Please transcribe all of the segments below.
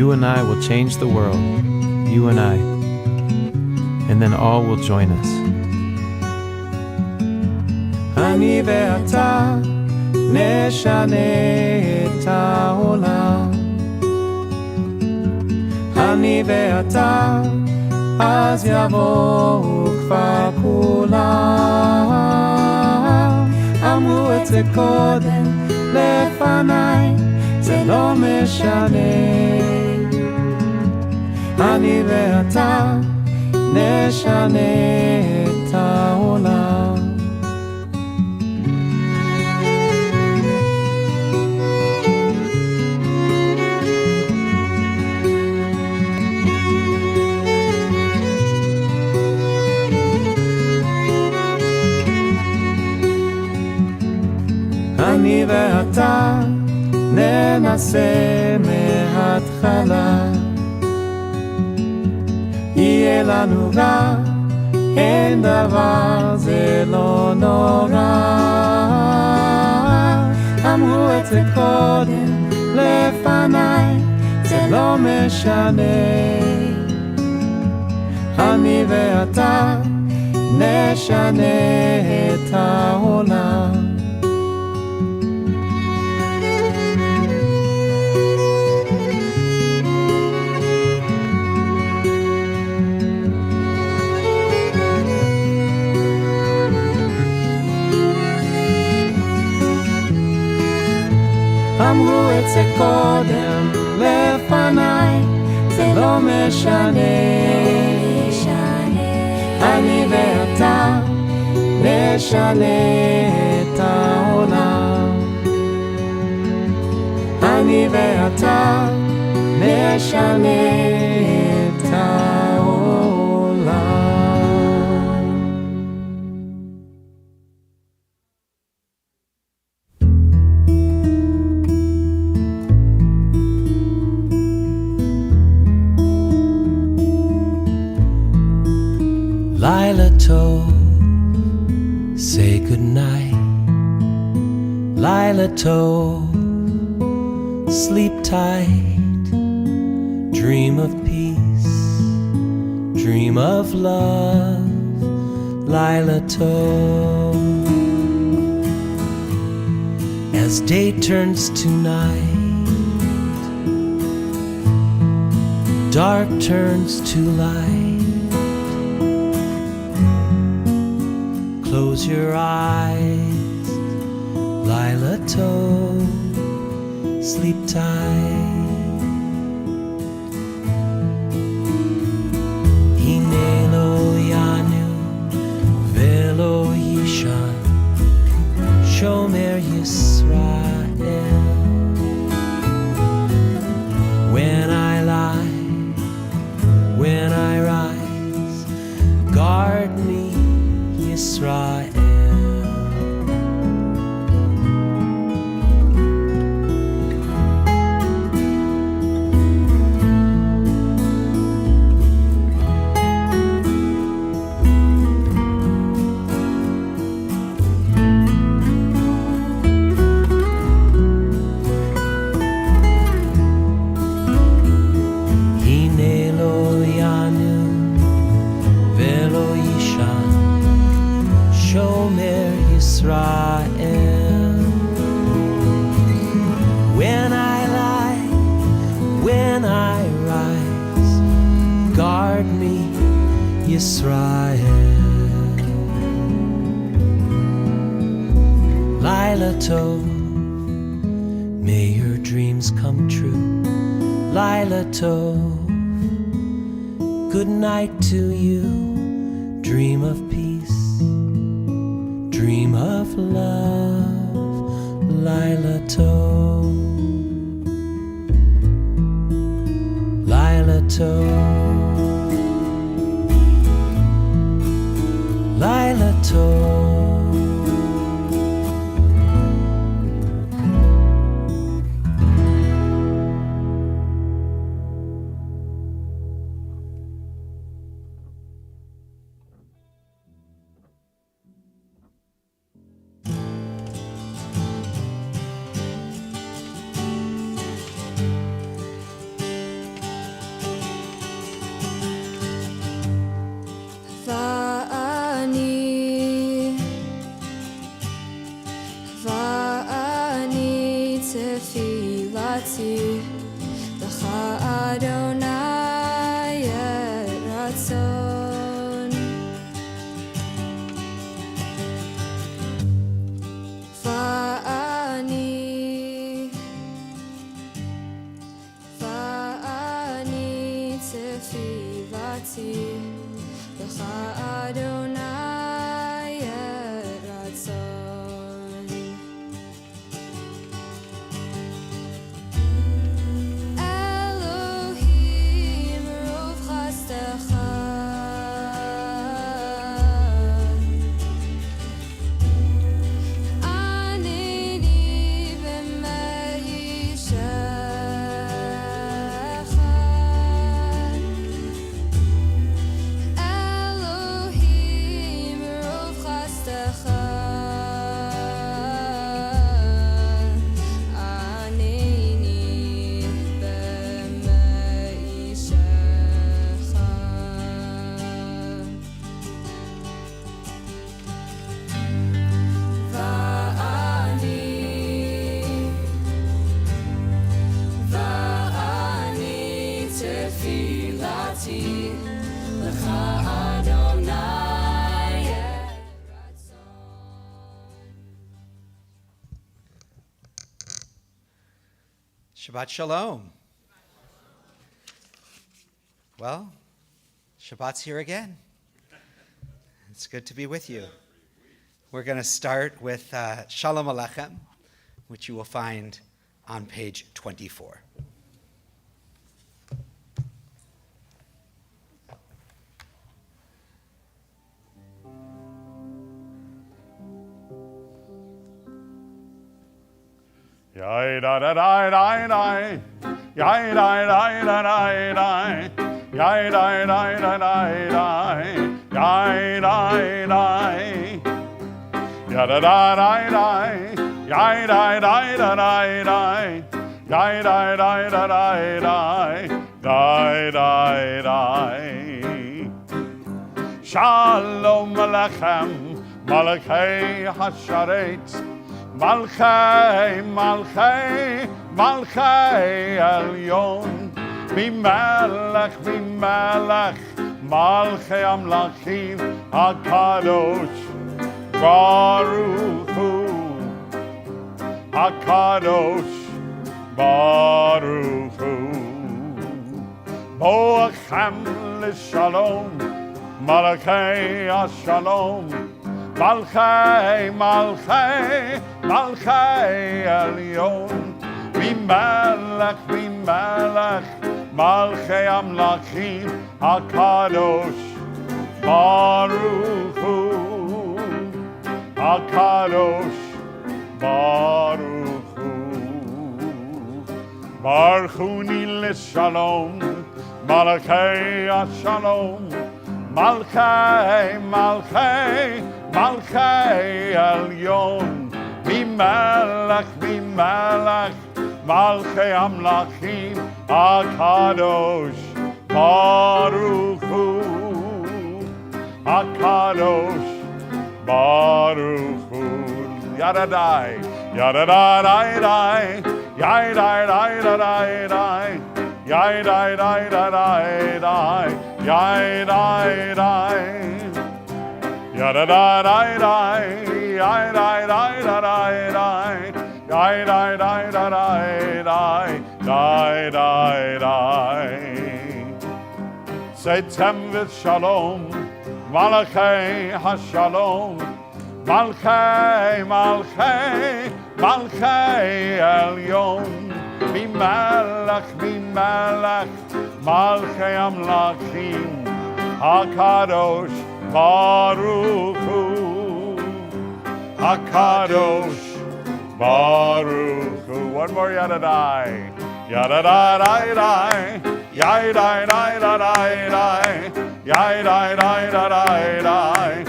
You and I will change the world, you and I, and then all will join us. אני ואתה נשנה את העולם. אני ואתה אז יבואו כבר כולם. אמרו את זה קודם לפניי, זה לא משנה. אני ואתה נשנה את העולם. אני ואתה ננסה מההתחלה. יהיה לנו רע, אין דבר, זה לא נורא. אמרו את זה קודם לפניי, זה לא משנה. אני ואתה נשנה את העולם. אמרו את זה קודם לפניי, זה לא משנה. אני ואתה נשנה את העולם. אני ואתה נשנה את העולם. Lila Tov, say goodnight. Lila Tov, sleep tight. Dream of peace, dream of love. Lila Tov. As day turns to night, dark turns to light. Close your eyes, Lila Tov, sleep tight. Hine lo yanu velo yishan, shomer Yisrael. When I lie, when I rise, guard me, Israel. Hine lo yanu velo yishan, Shomer Yisrael. When I lie, when I rise, guard me, Yisrael. Lila Tov, may your dreams come true. Lila Tov, good night to you. Dream of peace, dream of love, Lila Tov. Lila Tov, Lila Tov. Shabbat Shalom. Well, Shabbat's here again. It's good to be with you. We're going to start with Shalom Aleichem, which you will find on page 24. Yai da da da da da, yai da da da da da, yai da da da da da, yai da da, ya da da da da, yai da da da da da, yai da da da da da, da da. Shalom Aleichem, Malachei Hasharet. Malchei, Malchei, Malchei Elyon, Mimelech, Mimelech, Malchei Amlachim, HaKadosh, Baruch Hu, HaKadosh, Baruch Hu, Boachem L'Shalom, Malchei HaShalom, Malchei, Malchei, Malchei Elyon, Mimelech, Mimelech, Malchei Amlachim, HaKadosh, Baruch Hu, HaKadosh, Baruch Hu. Baruchuni L'Shalom, Malchei HaShalom, Malchei, Malchei, Malchei Elyon, Mimelech, Mimelech, Malchei Amlachim, HaKadosh, Baruch Hu, HaKadosh, Baruch Hu. Yadadai, yadadai, yadadai, yadadai, yadadai, yadadai, yadadai, Setem v'shalom, Malachei HaShalom, Malchei, Malchei, Malchei Elyon, Mimelech, Mimelech, Malchei Amlachim, HaKadosh, Baruch Hu, HaKadosh, Baruch Hu. One more yadadai, yadadai, yadadai, yadadai, yadadai, yadadai, yadadai, yadadai,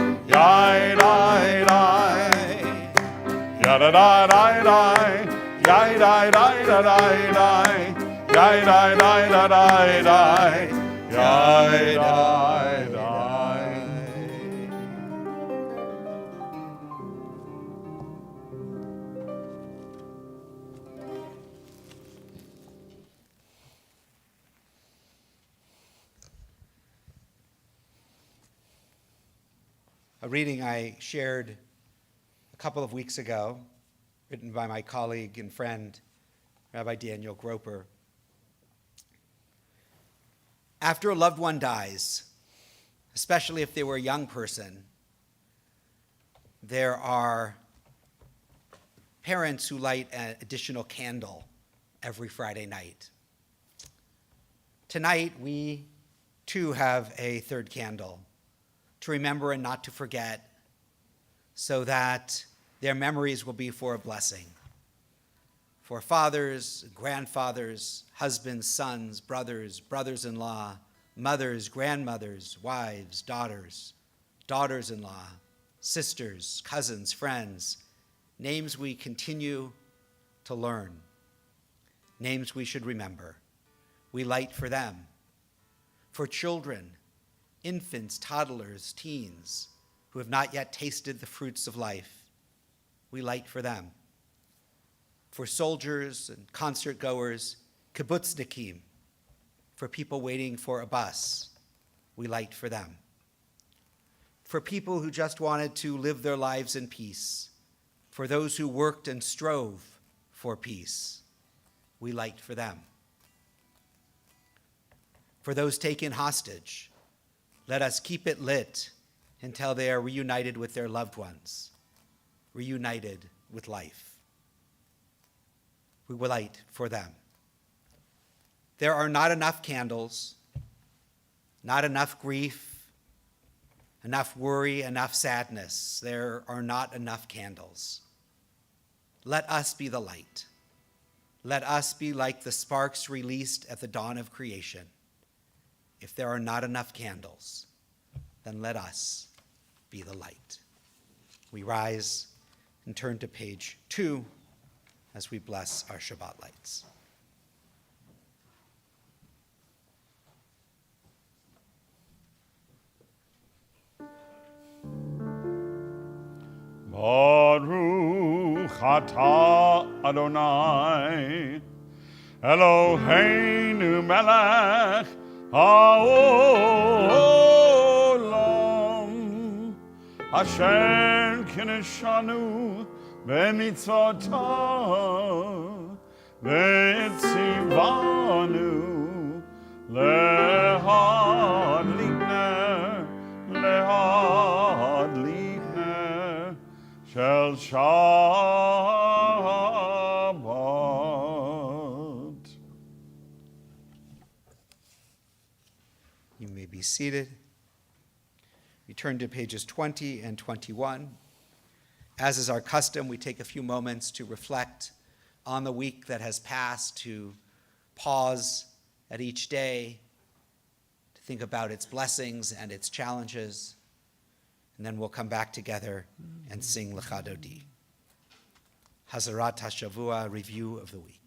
yadadai. A reading I shared a couple of weeks ago, written by my colleague and friend, Rabbi Daniel Groper. After a loved one dies, especially if they were a young person, there are parents who light an additional candle every Friday night. Tonight, we too have a third candle to remember and not to forget, so that their memories will be for a blessing. For fathers, grandfathers, husbands, sons, brothers, brothers-in-law, mothers, grandmothers, wives, daughters, daughters-in-law, sisters, cousins, friends, names we continue to learn, names we should remember. We light for them. For children, infants, toddlers, teens who have not yet tasted the fruits of life, we light for them. For soldiers and concert goers, kibbutznikim, for people waiting for a bus, we light for them. For people who just wanted to live their lives in peace, for those who worked and strove for peace, we light for them. For those taken hostage, let us keep it lit until they are reunited with their loved ones, reunited with life. We will light for them. There are not enough candles, not enough grief, enough worry, enough sadness. There are not enough candles. Let us be the light. Let us be like the sparks released at the dawn of creation. If there are not enough candles, then let us be the light. We rise and turn to page 2 as we bless our Shabbat lights. Baruch atah Adonai Eloheinu melech haolam asher kineshanu b'mitzvotav v'tzivanu lehadlikner shel Shabbat. You may be seated. We turn to pages 20 and 21. As is our custom, we take a few moments to reflect on the week that has passed, to pause at each day, to think about its blessings and its challenges, and then we'll come back together and sing Lecha Dodi. Hazarat HaShavua, review of the week.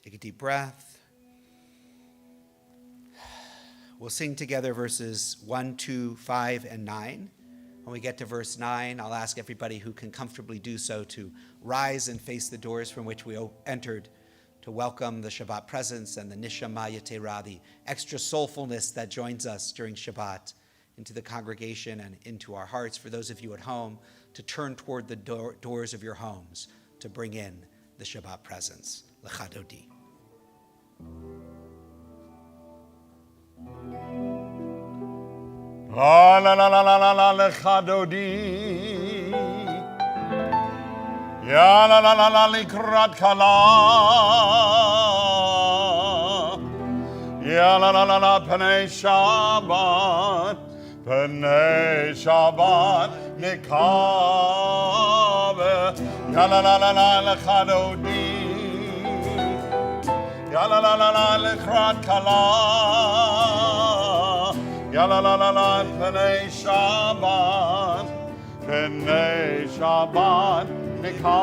Take a deep breath. We'll sing together verses 1, 2, 5, and 9. When we get to verse 9, I'll ask everybody who can comfortably do so to rise and face the doors from which we entered to welcome the Shabbat presence and the Nishama Yetera, the extra soulfulness that joins us during Shabbat, into the congregation and into our hearts. For those of you at home, to turn toward the doors of your homes to bring in the Shabbat presence. Lecha Dodi. La la la la la la la Lecha Dodi. Ya la la la la likrat kala. Ya la la la la Pnei Shabbat. Pnei Shabbat nikabe. Ya la la la la Lecha Dodi. Ya la la la la likrat kala. Ya la la la la Pnei Shabbat. Pnei Shabbat nikavela.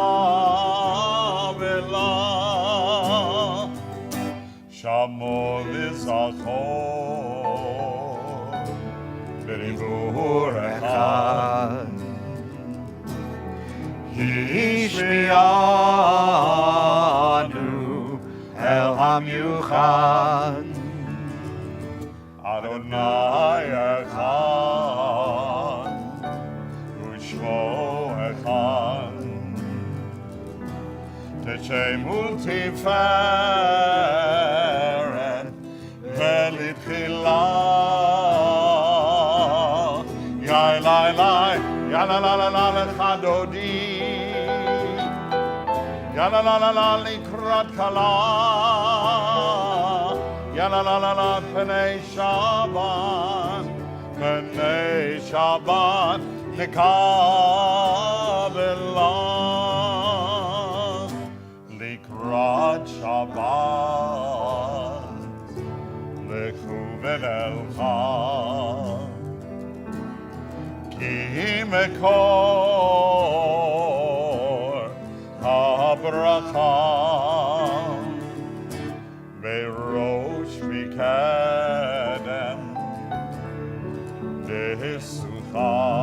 Shamo v'zachor b'dibur echad. Hishmianu el hamyuchad. Adonai echad, u'shmo echad. T'shemu tiferet ve'litchila. Ya la la la lecha dodi. Ya la la likrat kala. Ya la la la la Pnei Shabbat. Pnei Shabbat nikavela. Likrat Shabbat lechu v'nelcha. Ki ויהי מקור הברכה בראש מקדם דסוכה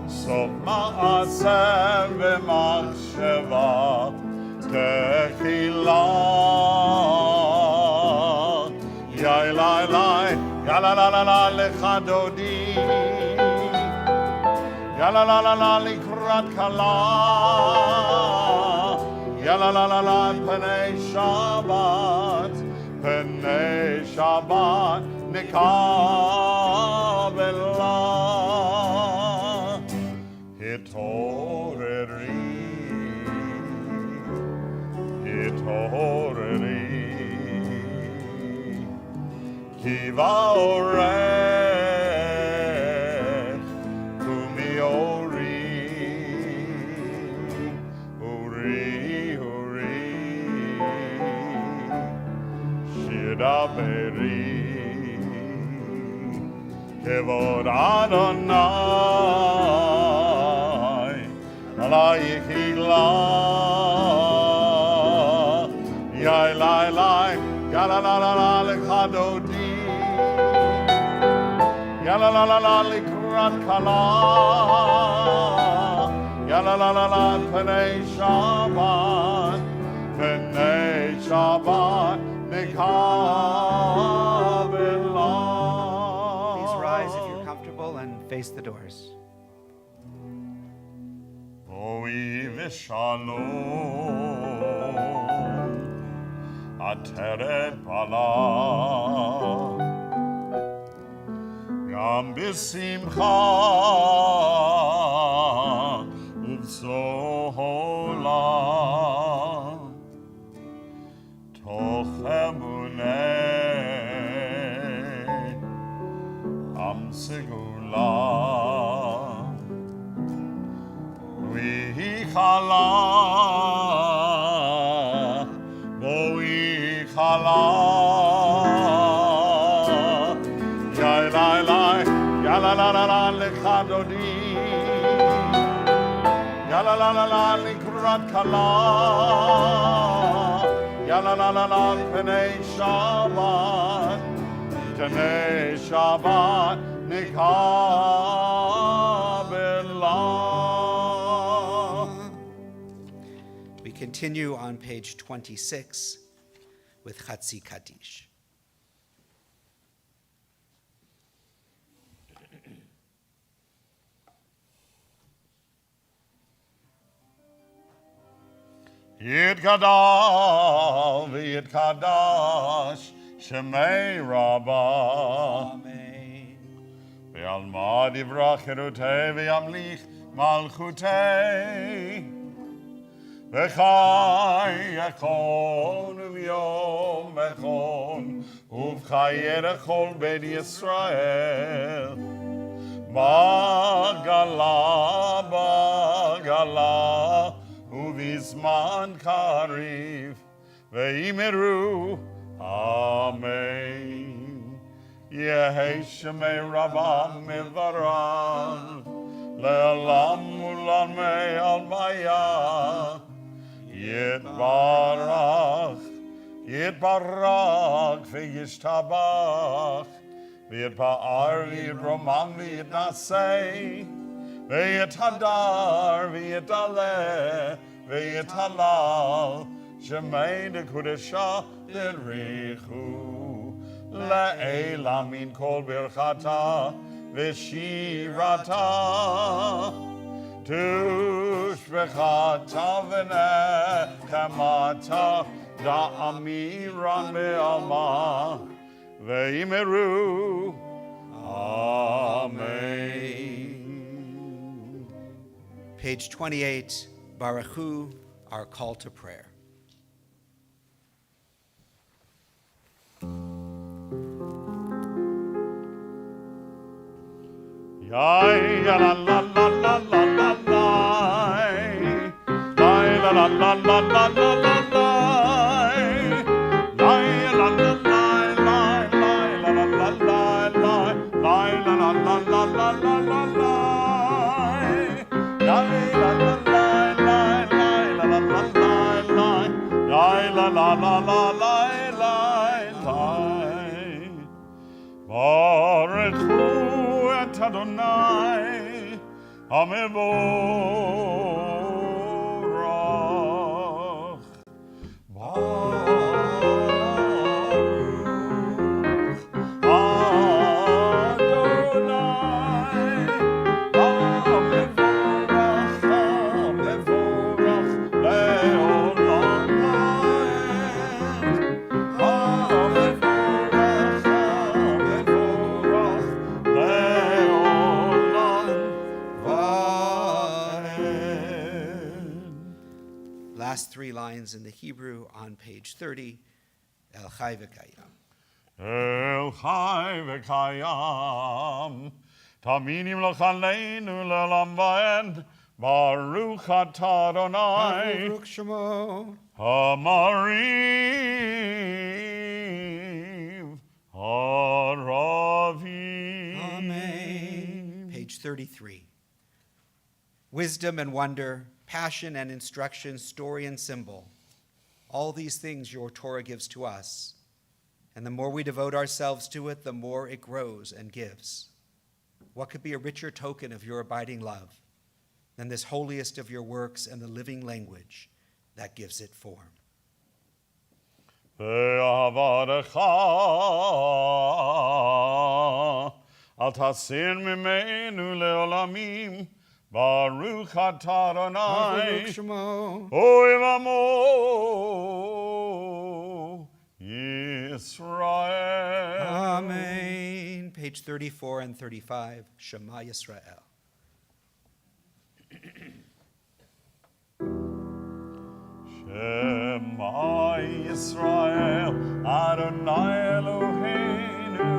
סוף מעשה ומחשבה תחילה יאי לי לי יאללה לה לה לה לך דודי יאללה לה לה לה לקראת כלה יאללה לה לה לה פני שבת נקבלה התעוררי כי באורך קומי אורי שידברי כבוד אדוני עלייך יגלה יאי לי לי יאללה לה לה לה לך דודי יאללה לה לה לה לקראת כלה יאללה לה לה לה פני שבת נקבלה. Please rise if you're comfortable and face the doors. בואי ושלום עטרת בעלה גם בשמחה ובסהולה תוך אמונה עם סגולה ויהי חלה בואי חלה יאי לי לי יאללה לה לה לה לך דודי יאללה לה לה לה לקראת כלה יאללה לה לה לה פני שבת נקבלה. We continue on page 26 with Chatzi Kaddish. יתגדל ויתקדש שמי רבה Amen. ועלמא יברח חירותי וימליך מלכותי וחי יכון וביום יכון ובחיי לכל בית ישראל בגלה ובזמן קריב ואמרו אמן יהי שמי רבם מברן לעולם ולעולמי עלמיה יתברך וישתבח ויתפאר ויתרומם ויתנשא ויתהדר ויתעלה ויתהלל שמי דקודשה דרכו לעילם מן כל ברכתה ושירתה תושבחתה ונחמתה דאמירן בעלמא ואמרו אמן. Page 28, Baruch Hu, our call to prayer. Yai la la la la la la la la la la la la la la la la la la lai, lai, lai. Baruch hu et Adonai, HaMevorach. Baruch Adonai, HaMevorach, HaMevorach, Le'olam va'ed. HaMevorach, HaMevorach, Le'olam va'ed. Last three lines in the Hebrew on page 30, El Chai V'Kayam. El Chai V'Kayam, Taminim L'Chaleinu L'Olam Va'ed, Baruch Atah Adonai, Baruch Shemo. Hamariv, Haravim. Amen. Page 33. Wisdom and wonder, passion and instruction, story and symbol. All these things your Torah gives to us. And the more we devote ourselves to it, the more it grows and gives. What could be a richer token of your abiding love than this holiest of your works and the living language that gives it form? Ve'avarecha, al tasir mimenu le'olamim, Baruch Atah Adonai, Baruch Shemo. Oilamo Yisrael. Amen. Page 34 and 35, Shema Yisrael. Shema Yisrael, Adonai Eloheinu,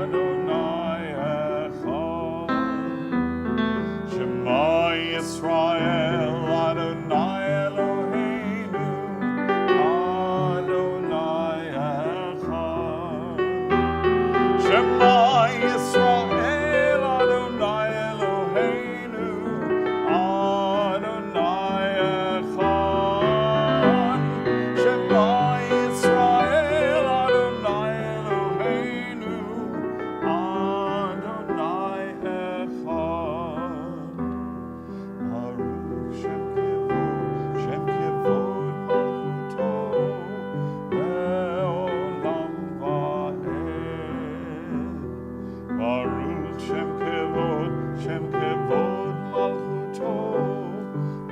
Adonai Echad. Shema Yisrael, Adonai Eloheinu, Adonai Echad. Shema Yisrael, Adonai Eloheinu, Adonai Echad. Shema Yisrael, Adonai Eloheinu, Adonai Echad. Baruch Shem Kevod Malchuto, Le'olam va'ed. Baruch Shem Kevod Malchuto,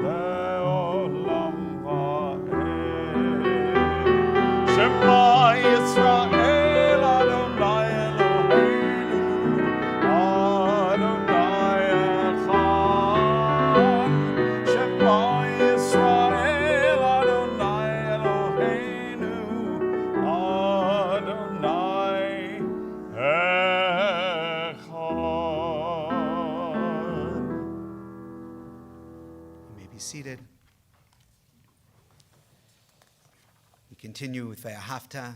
Le'olam va'ed. Shema Yisrael, Adonai Eloheinu, Adonai Echad. Shema Yisrael, Adonai Eloheinu, Adonai Echad. You may be seated. We continue with Ve'ahavta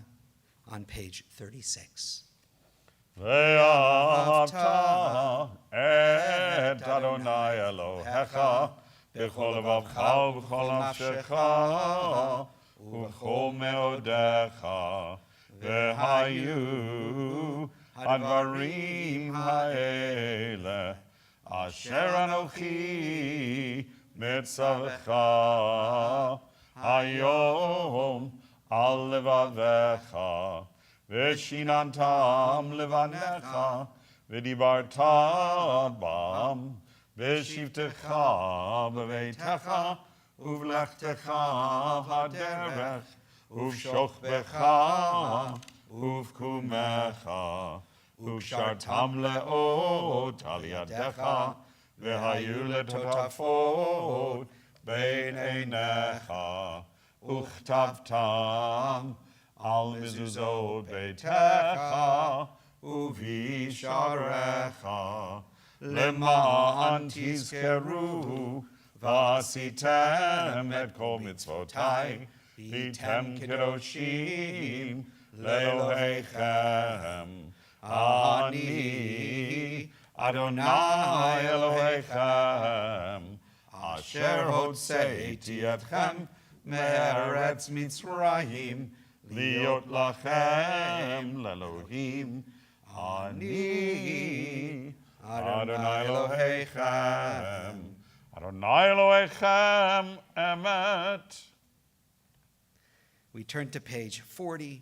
on page 36. Ve'ahavta et Adonai Elohecha b'chol levavcha u'b'chol nafshecha u'b'chol meodecha ve'hayu advarim ha'ele asher anochi mitzavcha hayom al levavecha Veshinantam levanecha, v'dibarta bam, v'shivtecha b'veitecha, uv'lechtecha haderech, uv'shochbecha, uv'kumecha, uv'shartam le'ot al yadecha, v'hayu letotafot bein einecha, uchtavtam al mezuzot beitecha uvisharecha lema'an tizkeru v'asitem et kol mitzvotai v'tem kedoshim le'elohechem ani Adonai Elohechem asher hotzeiti etchem מארץ מצרים, להיות לכם לאלוהים. אני אדוני אלוהיכם. אדוני אלוהיכם אמת. We turn to page 40,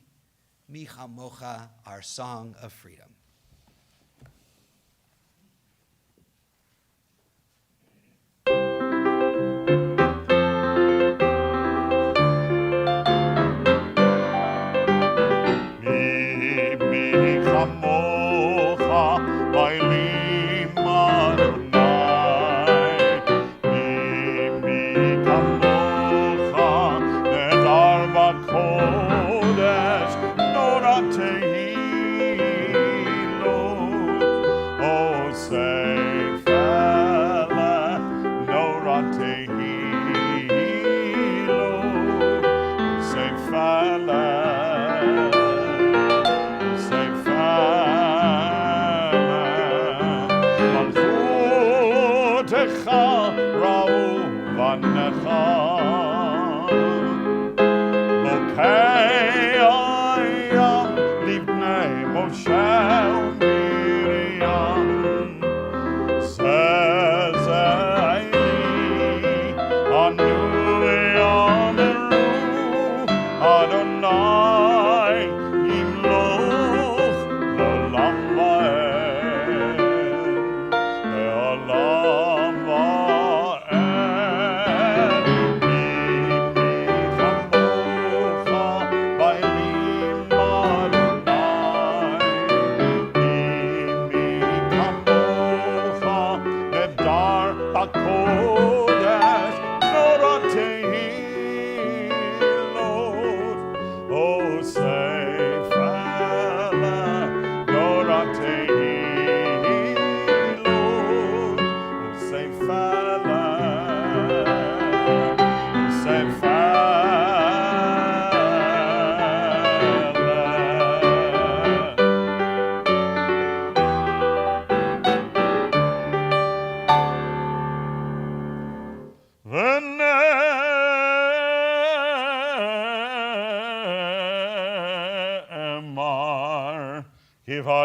Micha Mocha, our Song of Freedom.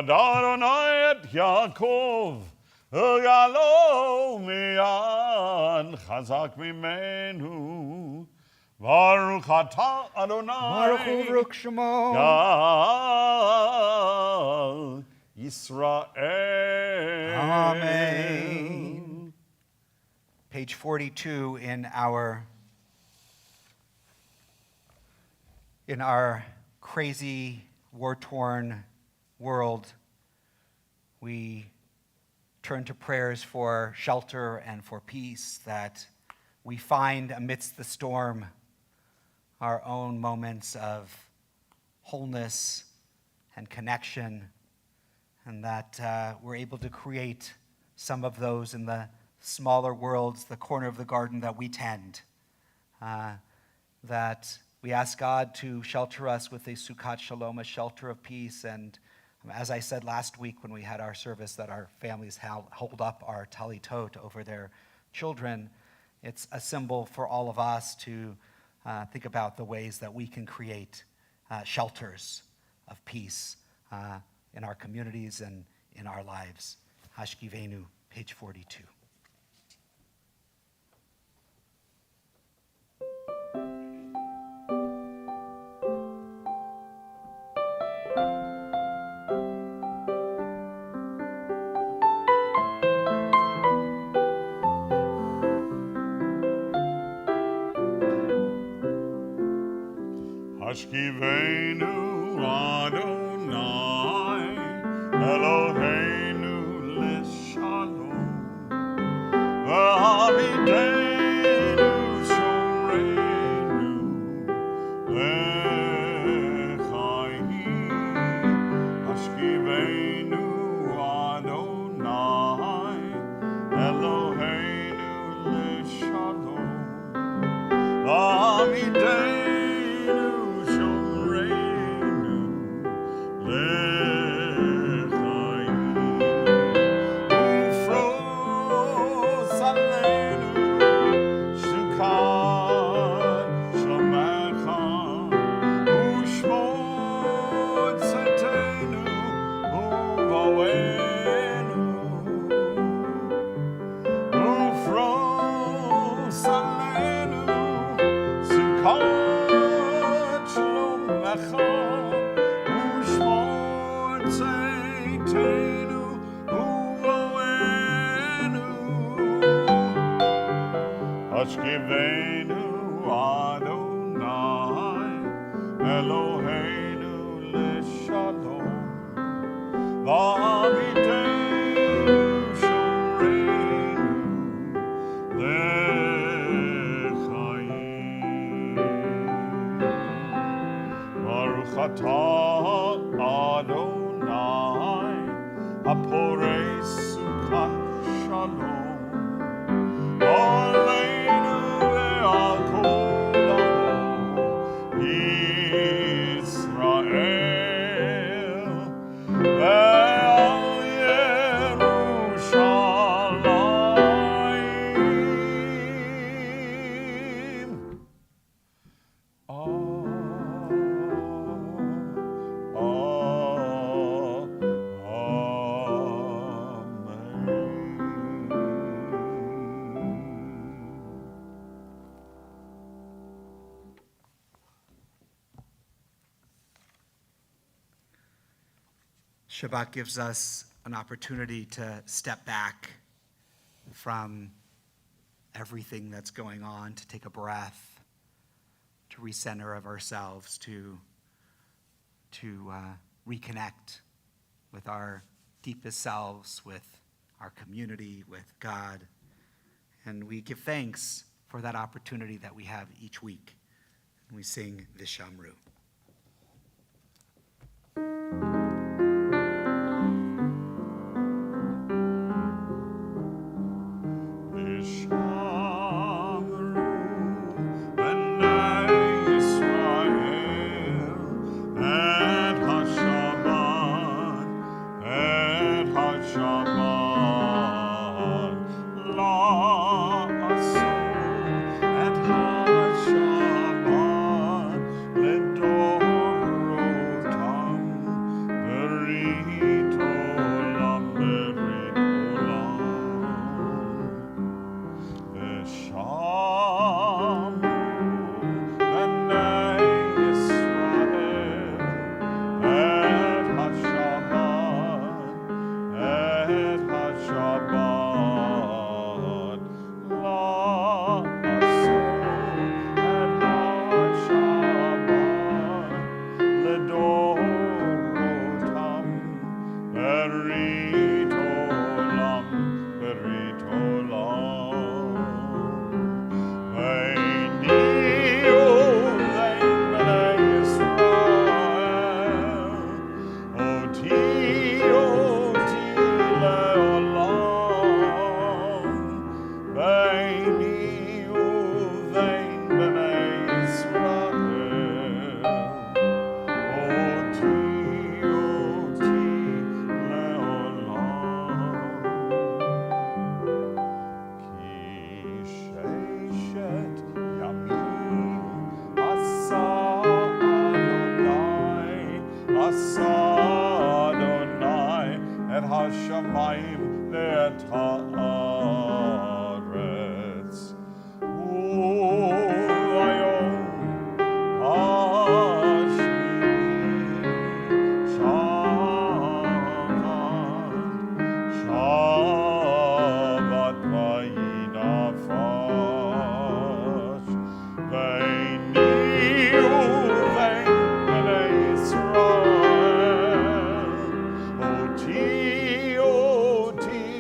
Adonai et Yaakov, ugalo mi'an chazak mimenu, Baruch atah Adonai, Baruch Hu Baruch Shemo, Gal Yisrael. Amen. Page 42 in our crazy, war-torn world, we turn to prayers for shelter and for peace, that we find amidst the storm our own moments of wholeness and connection, and that we're able to create some of those in the smaller worlds, the corner of the garden that we tend, that we ask God to shelter us with a Sukkot Shalom, a shelter of peace. And as I said last week when we had our service, that our families hold up our talitot over their children. It's a symbol for all of us to think about the ways that we can create shelters of peace in our communities and in our lives. Hashkivenu, page 42. Hashkivenu Adonai Eloheinu l'shalom v'hamidenu shomreinu l'chaim. Hashkivenu Adonai Eloheinu l'shalom v'hamidenu lecha u'shmor tzeiteinu u'voenu Hashkivenu Adonai Eloheinu l'shalom V'aviteinu shoreinu l'chaim Baruch atah Adonai Haporei sukkah shalom Aleinu ve'al kol amo Yisrael ve'al Yerushalayim. Shabbat gives us an opportunity to step back from everything that's going on, to take a breath, to recenter of ourselves, to reconnect with our deepest selves, with our community, with God. And we give thanks for that opportunity that we have each week. And we sing Vishamru. Hashamayim le'et haaretz u'ayom hashmini Shabbat vayinafash ve'ini uvein bnei Yisrael oti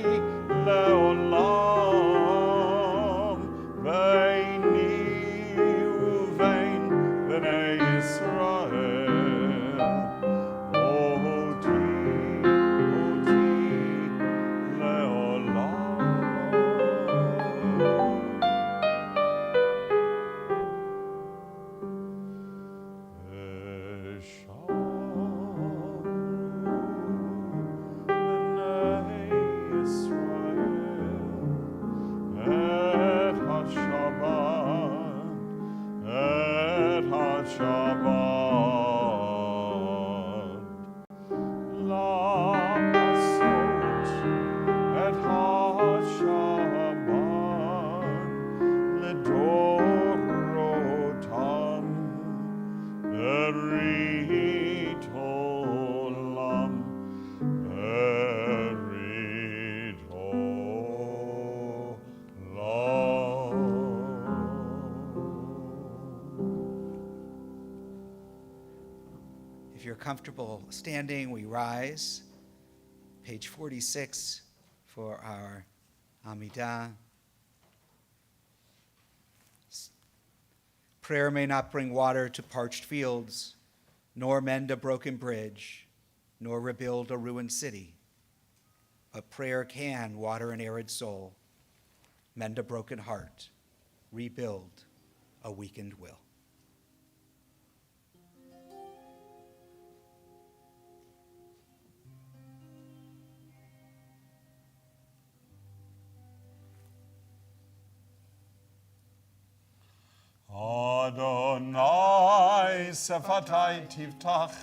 Berit olam, berit olam. If you're comfortable standing, we rise. Page 46 for our Amidah. Prayer may not bring water to parched fields, nor mend a broken bridge, nor rebuild a ruined city. But prayer can water an arid soul, mend a broken heart, rebuild a weakened will. Adonai sefatai tiftach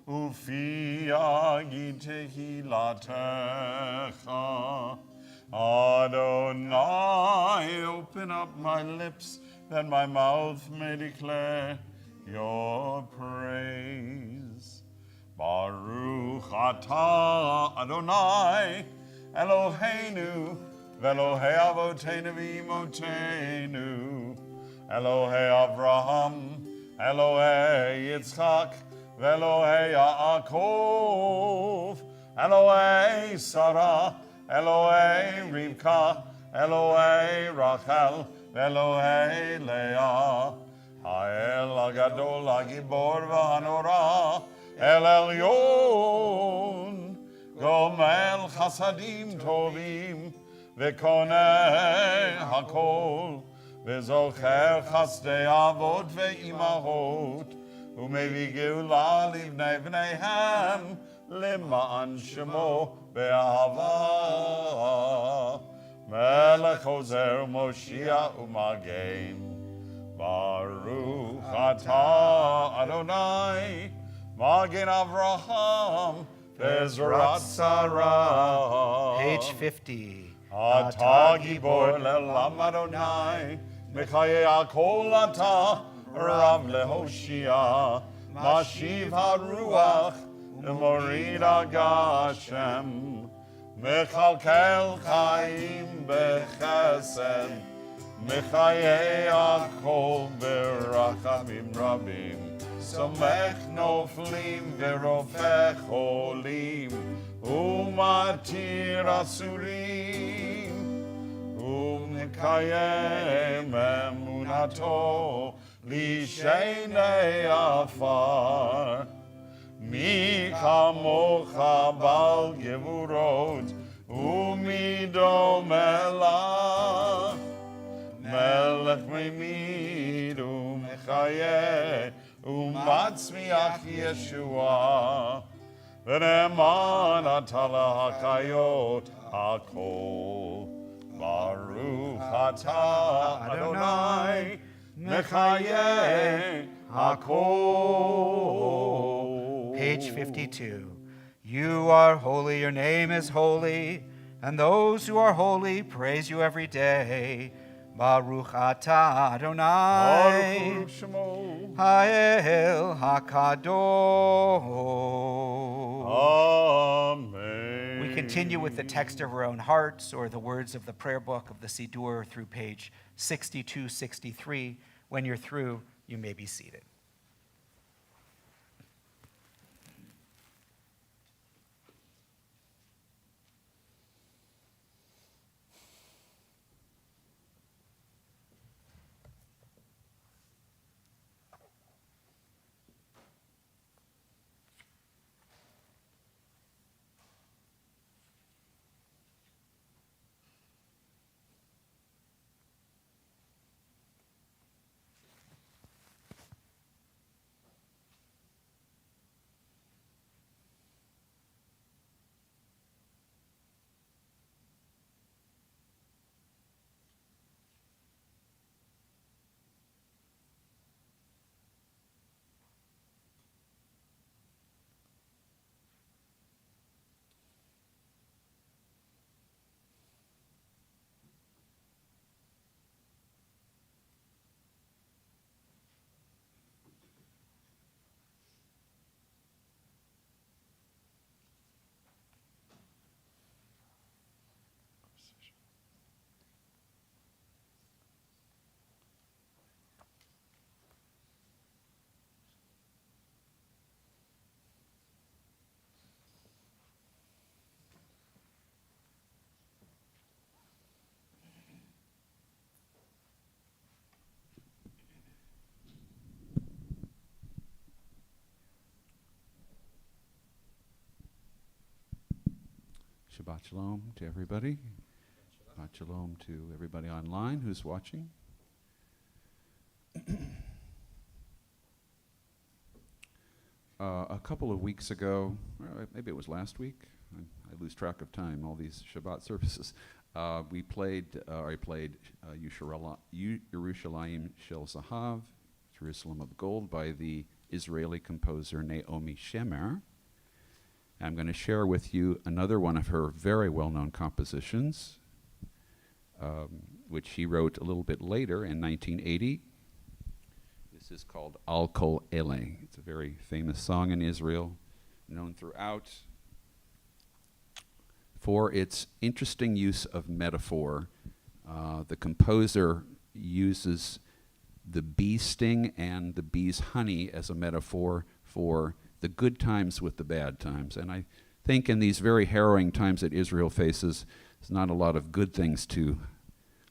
ufi yagid tehilatecha. Adonai, open up my lips, that my mouth may declare your praise. Baruch atah Adonai Eloheinu v'Elohei avoteinu v'imotenu. Elohei Avraham, Elohei Yitzchak, Elohei Yaakov, Elohei Sarah, Elohei Rivka, Elohei Rachel, Elohei Leah. Ha'el Agadol Hagibor v'Hanora, El Elyon, Gomel Chasadim Tovim, V'Koneh Hakol. וזוכר חסדי אבות ואימהות, ומביא גאולה לבני בניהם, למען שמו באהבה. מלך עוזר ומושיע ומגן. ברוך אתה אדוני, מגן אברהם, בעזרת שרה. Page 50. אתה גיבור לעולם אדוני, מחיי הכל אתה רב להושיע, משיב הרוח ומוריד הגשם, מכלכל חיים בחסד, מחיי הכל ברחמים רבים, סומך נופלים ורופא חולים, ומתיר אסורים, ומקיים אמונתו לשני עפר. מי כמוך בעל גבורות, ומי דומה לך? מלך ממית ומחיה, ומצמיח ישועה. ונאמן אתה להחיות הכל. ברוך אתה אדוני מחיה הכל. Page 52. You are holy, your name is holy, and those who are holy praise you every day. Baruch atah Adonai, Baruch Shemo. Ha'el HaKadosh. Amen. We continue with the text of our own hearts, or the words of the prayer book of the Siddur through page 62-63. When you're through, you may be seated. Shabbat Shalom to everybody. Shabbat Shalom to everybody online who's watching. A couple of weeks ago, or maybe it was last week, I lose track of time, all these Shabbat services, I played Yerushalayim Shel Zahav, Jerusalem of Gold, by the Israeli composer Naomi Shemer. I'm going to share with you another one of her very well-known compositions, which she wrote a little bit later in 1980. This is called Al Kol Ele. It's a very famous song in Israel, known throughout for its interesting use of metaphor. The composer uses the bee sting and the bee's honey as a metaphor for the good times with the bad times. And I think in these very harrowing times that Israel faces, there's not a lot of good things to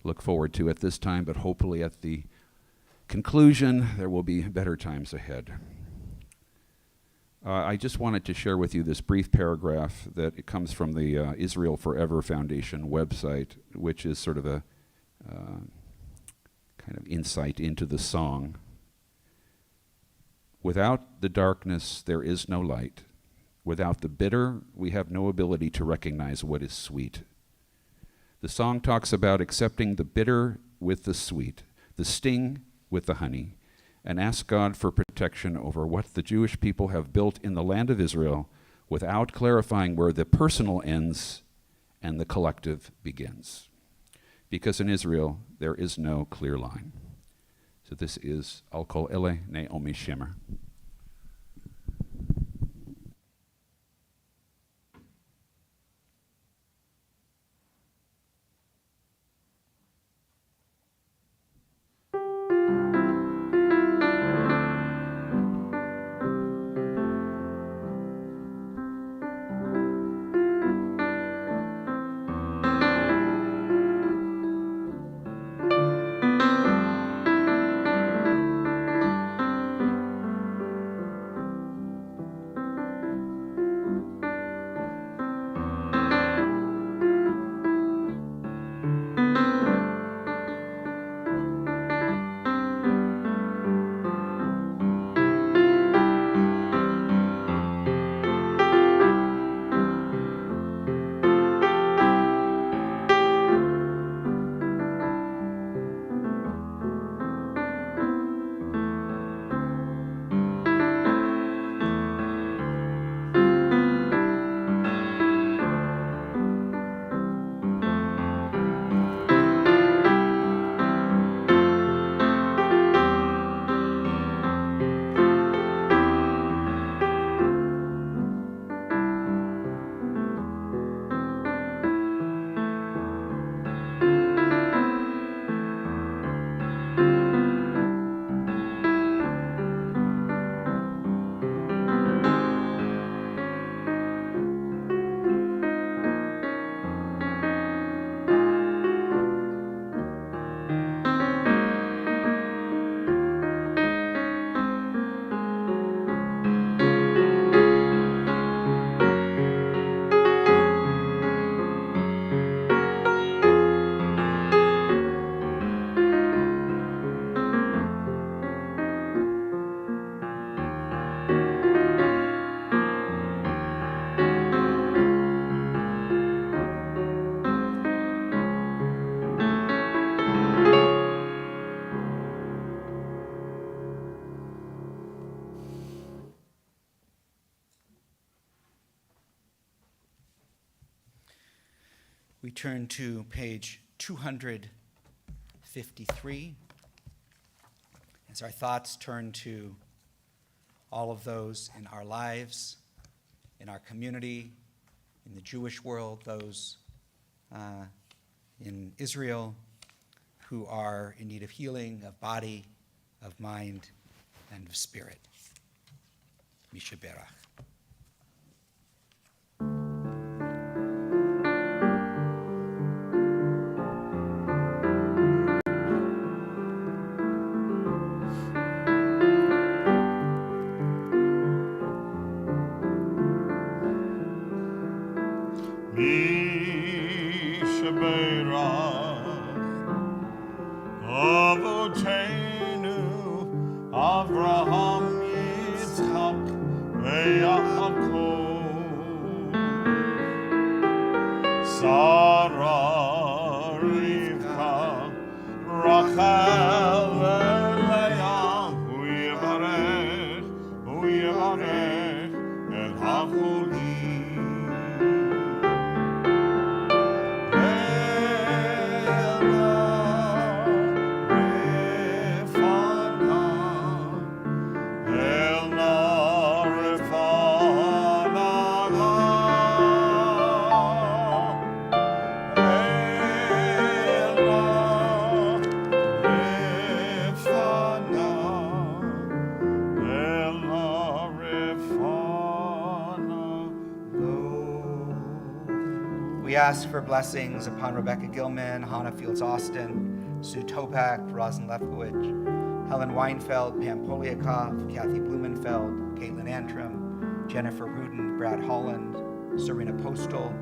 look forward to at this time, but hopefully at the conclusion, there will be better times ahead. I just wanted to share with you this brief paragraph that it comes from the Israel Forever Foundation website, which is sort of a kind of insight into the song. Without the darkness, there is no light. Without the bitter, we have no ability to recognize what is sweet. The song talks about accepting the bitter with the sweet, the sting with the honey, and ask God for protection over what the Jewish people have built in the land of Israel without clarifying where the personal ends and the collective begins. Because in Israel, there is no clear line. So this is Al Kol Ele, Naomi Shemer. We turn to page 253 as our thoughts turn to all of those in our lives, in our community, in the Jewish world, those in Israel who are in need of healing, of body, of mind, and of spirit. Mishaberach. Mi Avotenu, Avraham, Yitzchak, veYaakov. Sarah, Rivka, Rachel, Leah, Hu Yevarech, El HaCholim. We ask for blessings upon Rebecca Gilman, Hannah Fields Austin, Sue Topak, Rosin Lefkowitz, Helen Weinfeld, Pam Poliakov, Kathy Blumenfeld, Caitlin Antrim, Jennifer Rudin, Brad Holland, Serena Postal,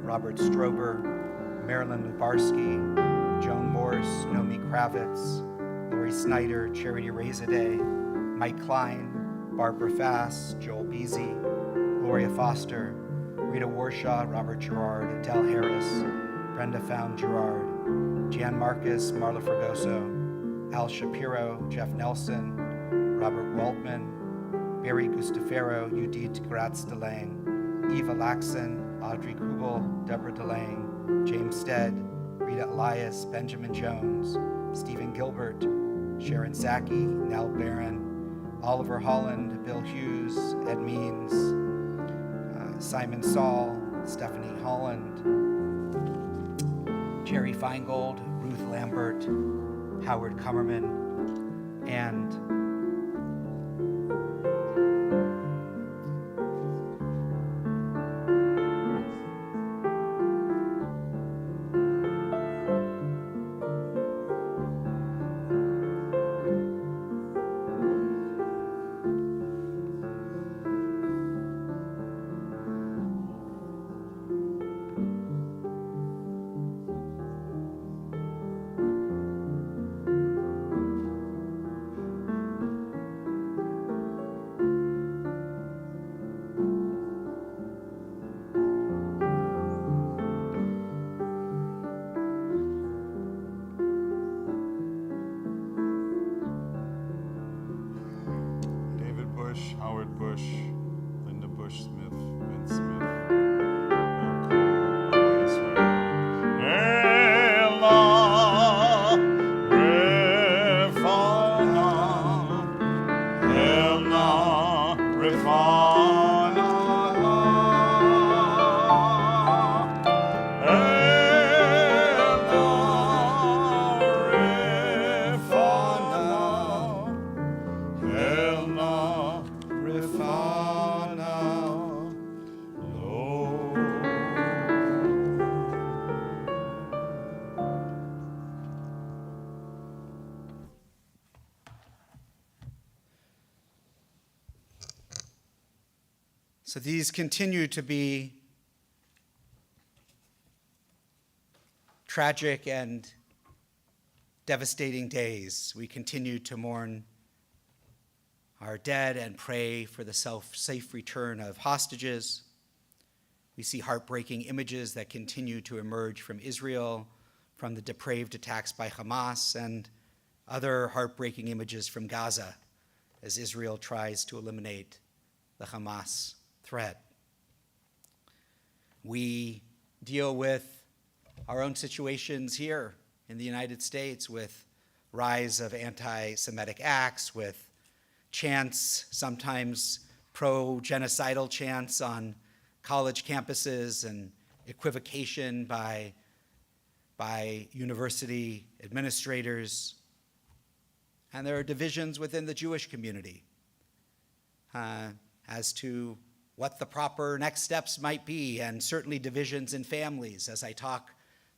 Robert Strober, Marilyn Lubarski, Joan Morse, Nomi Kravitz, Lori Snyder, Charity Razadeh, Mike Klein, Barbara Fass, Joel Beasy, Gloria Foster, Rita Warshaw, Robert Gerard, Adele Harris, Brenda Found Gerard, Jan Marcus, Marla Fregoso, Al Shapiro, Jeff Nelson, Robert Waldman, Barry Gustafero, Judith Gratz DeLang, Eva Laxon, Audrey Kubel, Deborah DeLang, James Stead, Rita Elias, Benjamin Jones, Stephen Gilbert, Sharon Zaki, Nell Barron, Oliver Holland, Bill Hughes, Ed Means, Simon Saul, Stephanie Holland, Jerry Feingold, Ruth Lambert, Howard Kummerman, and Howard Bush, Linda Bush Smith, Vince Smith, So these continue to be tragic and devastating days. We continue to mourn our dead and pray for the safe return of hostages. We see heartbreaking images that continue to emerge from Israel, from the depraved attacks by Hamas, and other heartbreaking images from Gaza as Israel tries to eliminate the Hamas threat. We deal with our own situations here in the United States with rise of anti-Semitic acts, with chants, sometimes pro-genocidal chants on college campuses, and equivocation by university administrators. And there are divisions within the Jewish community as to what the proper next steps might be, and certainly divisions in families as I talk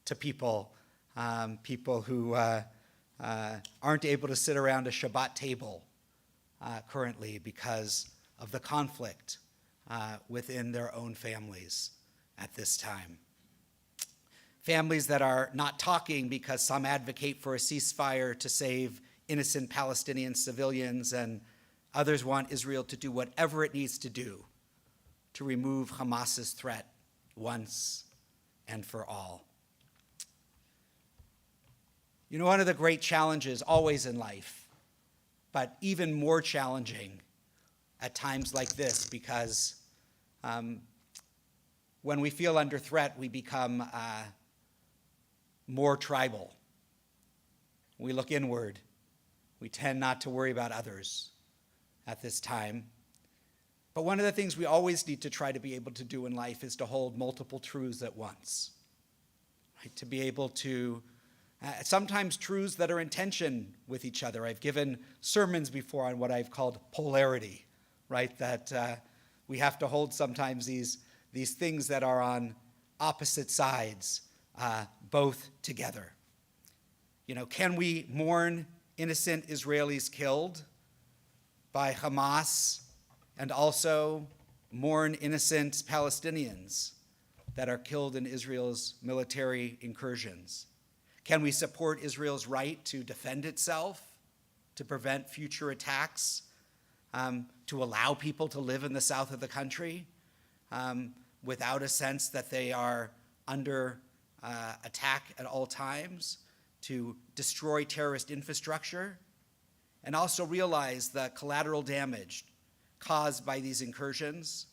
to people who aren't able to sit around a Shabbat table currently because of the conflict within their own families at this time. families that are not talking because some advocate for a ceasefire to save innocent Palestinian civilians, and others want Israel to do whatever it needs to do to remove Hamas's threat once and for all. You know, one of the great challenges always in life, but even more challenging at times like this, because when we feel under threat, we become more tribal. We look inward. We tend not to worry about others at this time. But one of the things we always need to try to be able to do in life is to hold multiple truths at once. Right? To be able to, sometimes truths that are in tension with each other. I've given sermons before on what I've called polarity, right? That we have to hold sometimes these things that are on opposite sides, both together. You know, can we mourn innocent Israelis killed by Hamas and also mourn innocent Palestinians that are killed in Israel's military incursions? Can we support Israel's right to defend itself, to prevent future attacks, to allow people to live in the south of the country without a sense that they are under attack at all times, to destroy terrorist infrastructure, and also realize the collateral damage caused by these incursions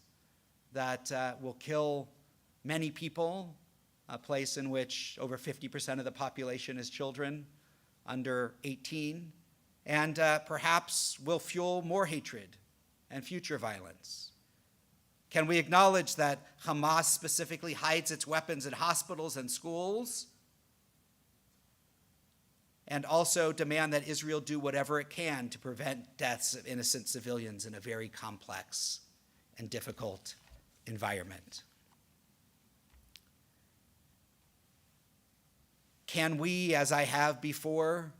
that will kill many people, a place in which over 50% of the population is children under 18, and perhaps will fuel more hatred and future violence? Can we acknowledge that Hamas specifically hides its weapons in hospitals and schools, and also demand that Israel do whatever it can to prevent deaths of innocent civilians in a very complex and difficult environment? Can we, as I have before,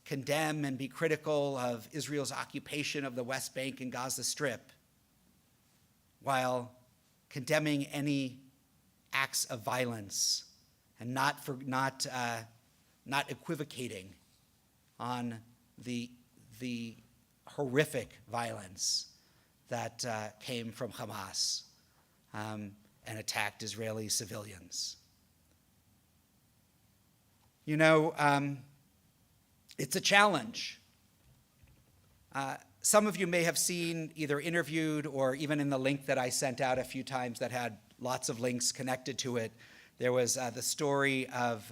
condemn and be critical of Israel's occupation of the West Bank and Gaza Strip, while condemning any acts of violence and not equivocating on the horrific violence that came from Hamas and attacked Israeli civilians? You know, it's a challenge. Some of you may have seen, either interviewed or even in the link that I sent out a few times that had lots of links connected to it, there was the story of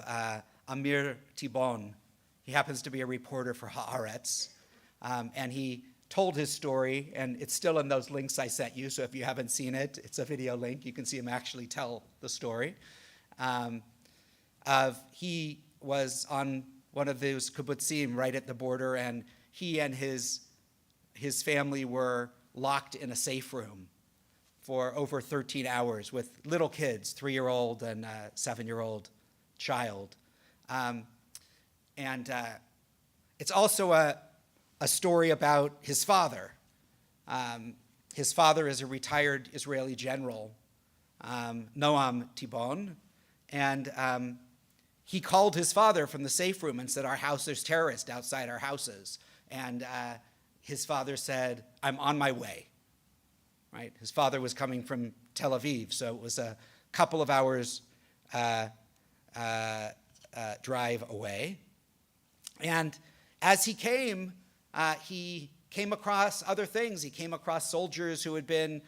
Amir Tibon. He happens to be a reporter for Haaretz, and he told his story, and it's still in those links I sent you, so if you haven't seen it, it's a video link. You can see him actually tell the story. He was on one of those kibbutzim right at the border, and he and his family were locked in a safe room for over 13 hours with little kids, 3-year-old and a 7-year-old child. It's also a story about his father. His father is a retired Israeli general, Noam Tibon, and he called his father from the safe room and said, "Our house, there's terrorists outside our houses." And his father said, "I'm on my way." Right? His father was coming from Tel Aviv, so it was a couple of hours drive away. And as he came across other things. He came across soldiers who had been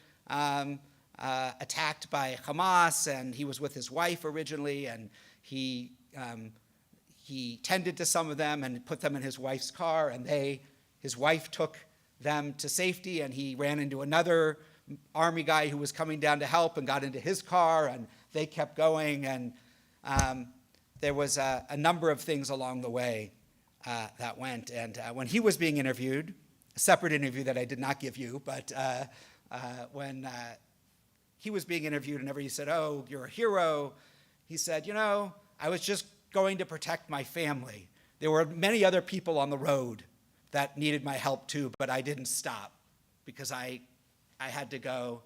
attacked by Hamas, and he was with his wife originally, and he tended to some of them and put them in his wife's car, and his wife took them to safety, and he ran into another army guy who was coming down to help and got into his car, and they kept going, and there was a number of things along the way that went. And when he was being interviewed, a separate interview that I did not give you, but when he was being interviewed and everybody said, "Oh, you're a hero," he said, "I was just going to protect my family. There were many other people on the road that needed my help too, but I didn't stop because I had to go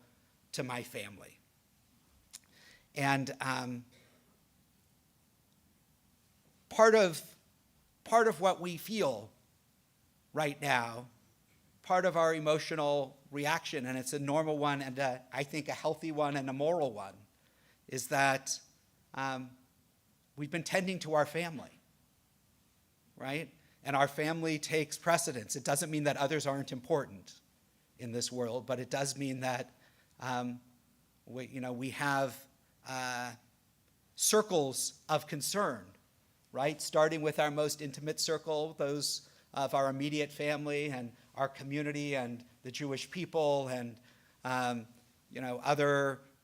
to my family." And part of what we feel right now, part of our emotional reaction, and it's a normal one and I think a healthy one and a moral one, is that we've been tending to our family, right? And our family takes precedence. It doesn't mean that others aren't important in this world, but it does mean that we have circles of concern, right? Starting with our most intimate circle, those of our immediate family and our community and the Jewish people and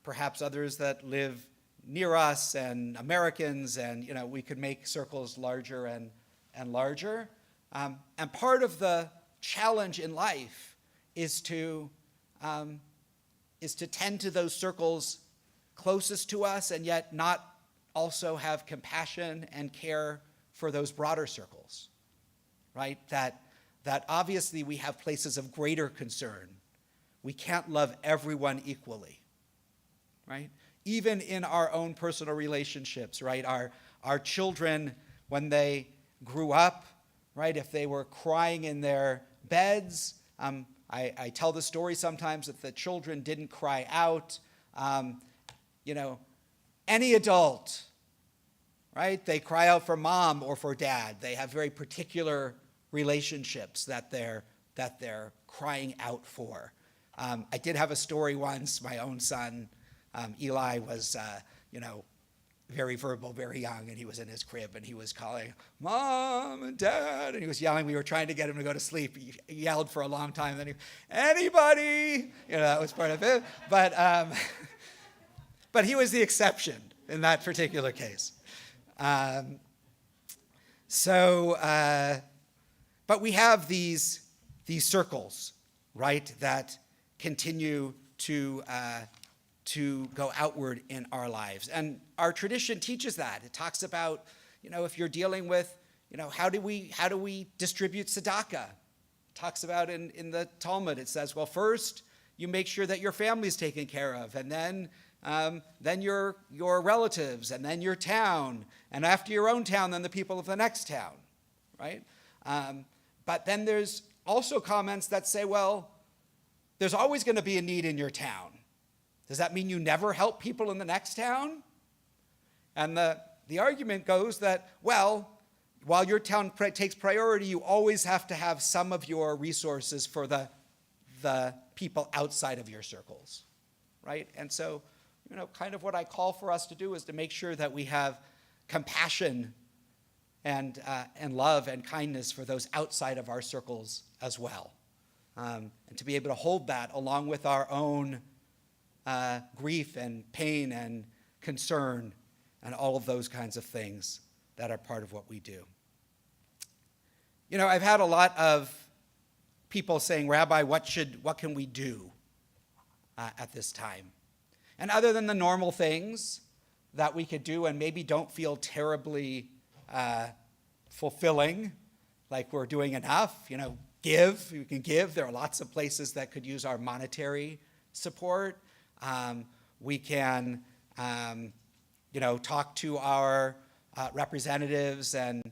perhaps others that live near us and Americans, and we could make circles larger and larger. And part of the challenge in life is to tend to those circles closest to us and yet not also have compassion and care for those broader circles, right? That obviously we have places of greater concern. We can't love everyone equally, right? Even in our own personal relationships, right? Our children, when they grew up, right? If they were crying in their beds, I tell the story sometimes that the children didn't cry out. Any adult, right? They cry out for mom or for dad. They have very particular relationships that they're crying out for. I did have a story once. My own son, Eli, was very verbal, very young, and he was in his crib, and he was calling, Mom and Dad, and he was yelling. We were trying to get him to go to sleep. He yelled for a long time, then anybody, that was part of it. But he was the exception in that particular case. But we have these circles, right, that continue to go outward in our lives. And our tradition teaches that. It talks about, if you're dealing with, how do we distribute tzedakah? It talks about in the Talmud, it says, well, first you make sure that your family's taken care of, and then your relatives, and then your town, and after your own town, then the people of the next town, right? But then there's also comments that say, well, there's always going to be a need in your town. Does that mean you never help people in the next town? And the argument goes that, well, while your town takes priority, you always have to have some of your resources for the people outside of your circles, right? And so, kind of what I call for us to do is to make sure that we have compassion and love and kindness for those outside of our circles as well. And to be able to hold that along with our own grief and pain and concern and all of those kinds of things that are part of what we do. I've had a lot of people saying, Rabbi, what can we do at this time? And other than the normal things that we could do and maybe don't feel terribly fulfilling, like we're doing enough, give. You can give. There are lots of places that could use our monetary support. We can, talk to our representatives and,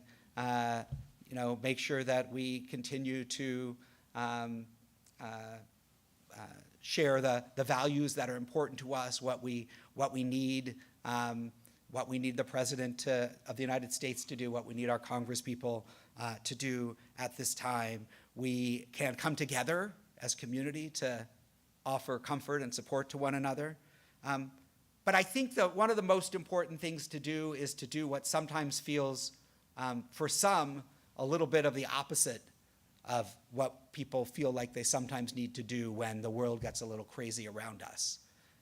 make sure that we continue to share the values that are important to us, what we need the President of the United States to do, what we need our Congresspeople to do at this time. We can come together as community to offer comfort and support to one another. But I think that one of the most important things to do is to do what sometimes feels, for some, a little bit of the opposite of what people feel like they sometimes need to do when the world gets a little crazy around us.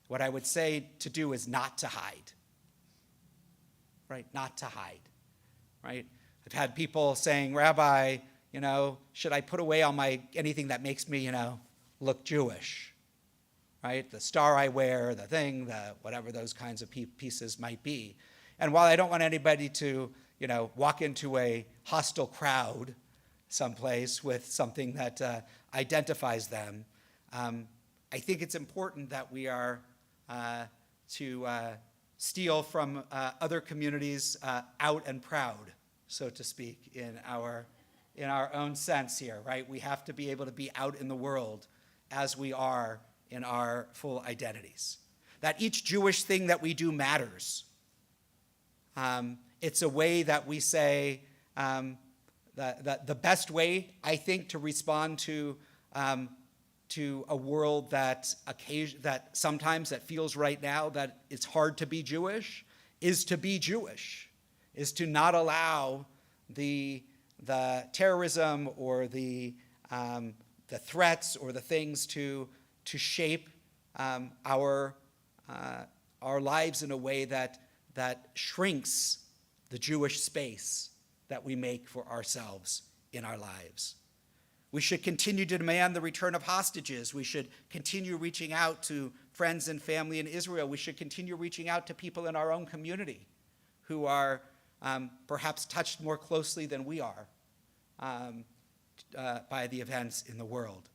What I would say to do is not to hide, right? Not to hide, right? I've had people saying, Rabbi, should I put away anything that makes me, look Jewish, right? The star I wear, the thing, whatever those kinds of pieces might be. And while I don't want anybody to, walk into a hostile crowd someplace with something that identifies them, I think it's important that we are to steal from other communities out and proud so to speak, in our own sense here, right? We have to be able to be out in the world as we are in our full identities. That each Jewish thing that we do matters. It's a way that we say that the best way, I think, to respond to a world that sometimes that feels right now that it's hard to be Jewish, is to be Jewish, is to not allow the terrorism or the threats or the things to shape our lives in a way that shrinks the Jewish space that we make for ourselves in our lives. We should continue to demand the return of hostages. We should continue reaching out to friends and family in Israel. We should continue reaching out to people in our own community who are perhaps touched more closely than we are by the events in the world.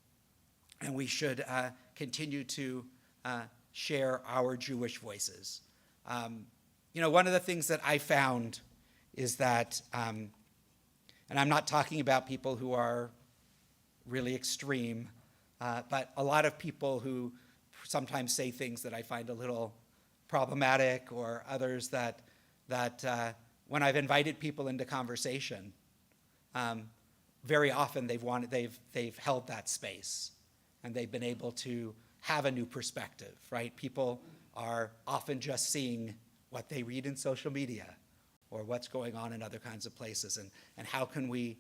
And we should continue to share our Jewish voices. One of the things that I found is that, and I'm not talking about people who are really extreme, but a lot of people who sometimes say things that I find a little problematic, or others that when I've invited people into conversation, very often they've held that space, and they've been able to have a new perspective, right? People are often just seeing what they read in social media or what's going on in other kinds of places, and how can we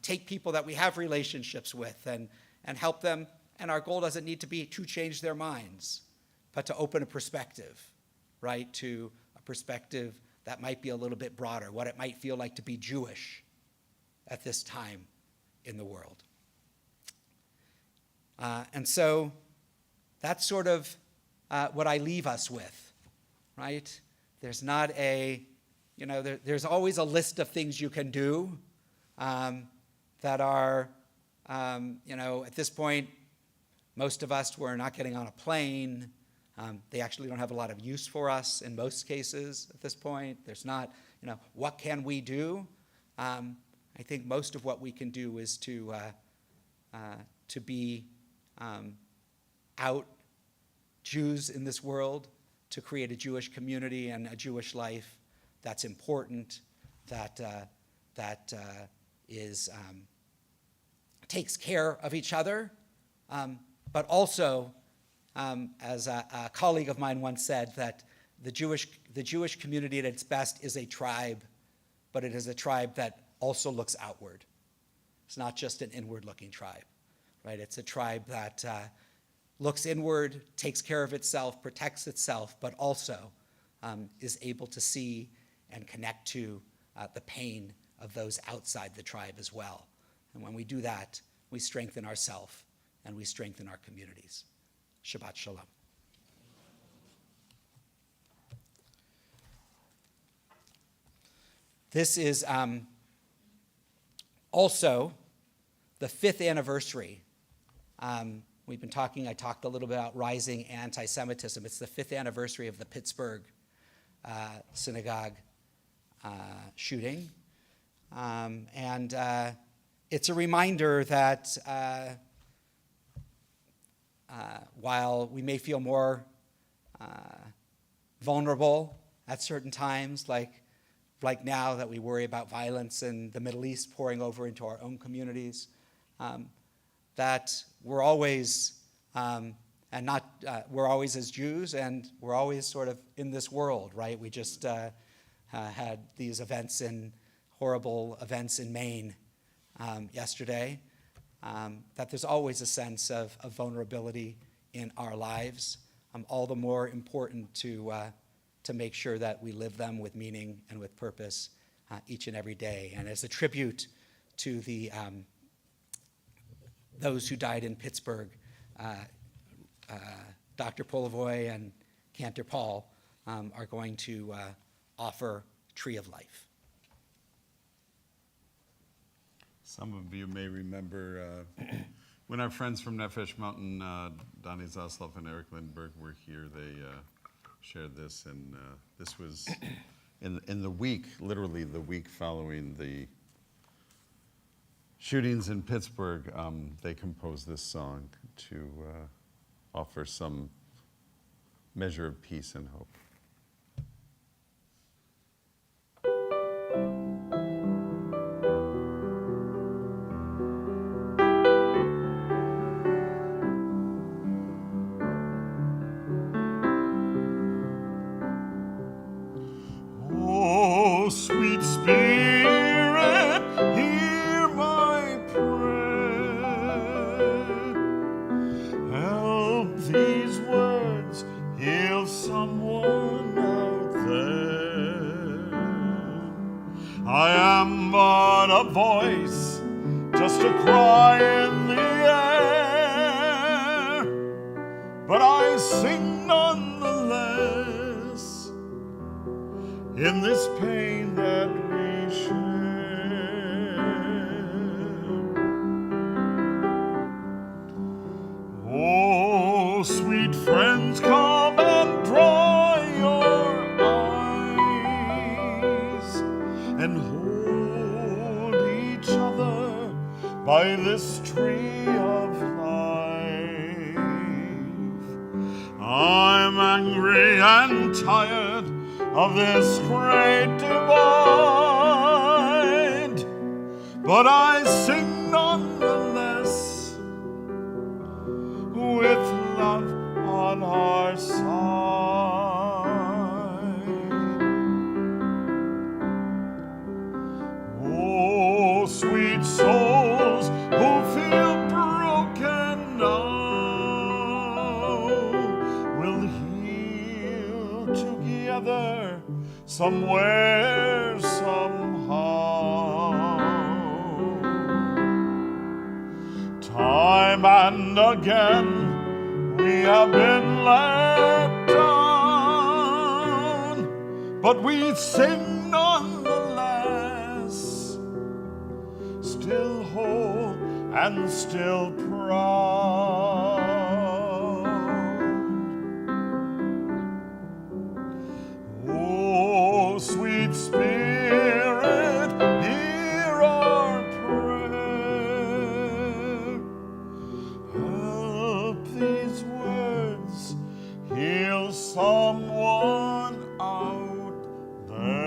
take people that we have relationships with and help them. And our goal doesn't need to be to change their minds, but to open a perspective, right? To a perspective that might be a little bit broader, what it might feel like to be Jewish at this time in the world. And so that's sort of what I leave us with, right? There's not there's always a list of things you can do that are, at this point, most of us were not getting on a plane. They actually don't have a lot of use for us in most cases at this point. There's not, what can we do? I think most of what we can do is to be out Jews in this world, to create a Jewish community and a Jewish life that's important, that takes care of each other, but also, as a colleague of mine once said, that the Jewish community at its best is a tribe, but it is a tribe that also looks outward. It's not just an inward-looking tribe, right? It's a tribe that looks inward, takes care of itself, protects itself, but also is able to see and connect to the pain of those outside the tribe as well. And when we do that, we strengthen ourselves and we strengthen our communities. Shabbat Shalom. This is also the 5th anniversary. I talked a little bit about rising anti-Semitism. It's the 5th anniversary of the Pittsburgh synagogue shooting. And it's a reminder that while we may feel more vulnerable at certain times, like now that we worry about violence in the Middle East pouring over into our own communities, that we're always, we're always as Jews, and we're always sort of in this world, right? We just had these horrible events in Maine yesterday, that there's always a sense of vulnerability in our lives, all the more important to make sure that we live them with meaning and with purpose each and every day. And as a tribute to those who died in Pittsburgh, Dr. Polivoy and Cantor Paul are going to offer Tree of Life. Some of you may remember when our friends from Nefesh Mountain, Donnie Zasloff and Eric Lindbergh, were here, they shared this, and this was in the week, literally the week following the shootings in Pittsburgh, they composed this song to offer some measure of peace and hope. Oh, sweet Spirit, hear my prayer. Help these words heal someone out there. I am but a voice, just a cry in the air, but I sing nonetheless in this pain that we share. Oh, sweet friends, come and dry your eyes and hold each other by this tree of life. I'm angry and tired of this great divide, but I sing nonetheless with love on our side. Oh, sweet souls who feel broken now will heal together somewhere, somehow. Time and again we have been let down, but we sing nonetheless, still whole and still proud. Oh, sweet Spirit, hear our prayer. Help these words heal someone out there.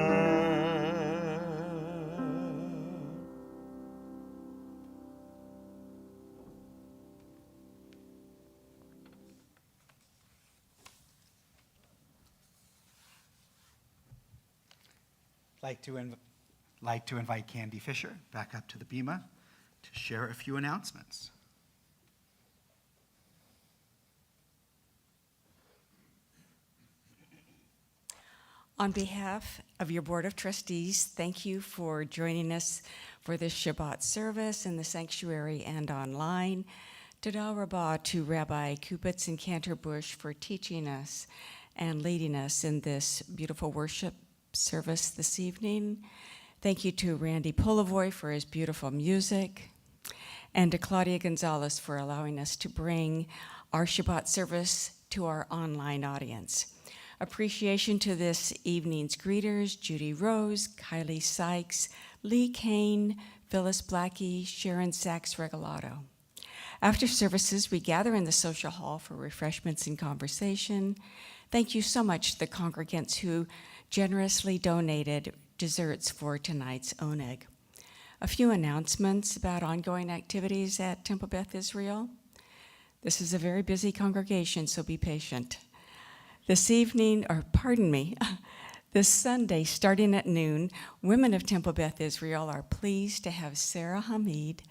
Like to invite Candy Fisher back up to the bima to share a few announcements. On behalf of your Board of Trustees, thank you for joining us for this Shabbat service in the sanctuary and online. Todah Rabbah to Rabbi Kupitz and Cantor Bush for teaching us and leading us in this beautiful worship service this evening. Thank you to Randy Polivoy for his beautiful music, and to Claudia Gonzalez for allowing us to bring our Shabbat service to our online audience. Appreciation to this evening's greeters, Judy Rose, Kylie Sykes, Lee Kane, Phyllis Blackie, Sharon Sachs Regalado. After services, we gather in the social hall for refreshments and conversation. Thank you so much to the congregants who generously donated desserts for tonight's oneg. A few announcements about ongoing activities at Temple Beth Israel. This is a very busy congregation, so be patient. This Sunday, starting at noon, women of Temple Beth Israel are pleased to have Sarah Hamid,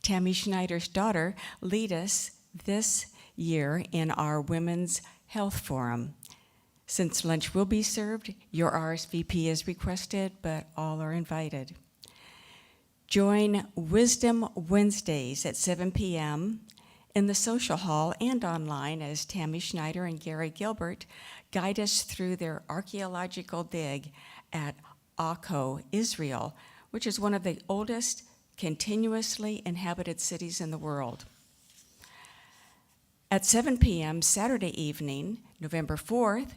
Tammy Schneider's daughter, lead us this year in our Women's Health Forum. Since lunch will be served, your RSVP is requested, but all are invited. Join Wisdom Wednesdays at 7 p.m. in the social hall and online as Tammy Schneider and Gary Gilbert guide us through their archaeological dig at Akko, Israel, which is one of the oldest continuously inhabited cities in the world. At 7 p.m. Saturday evening, November 4th,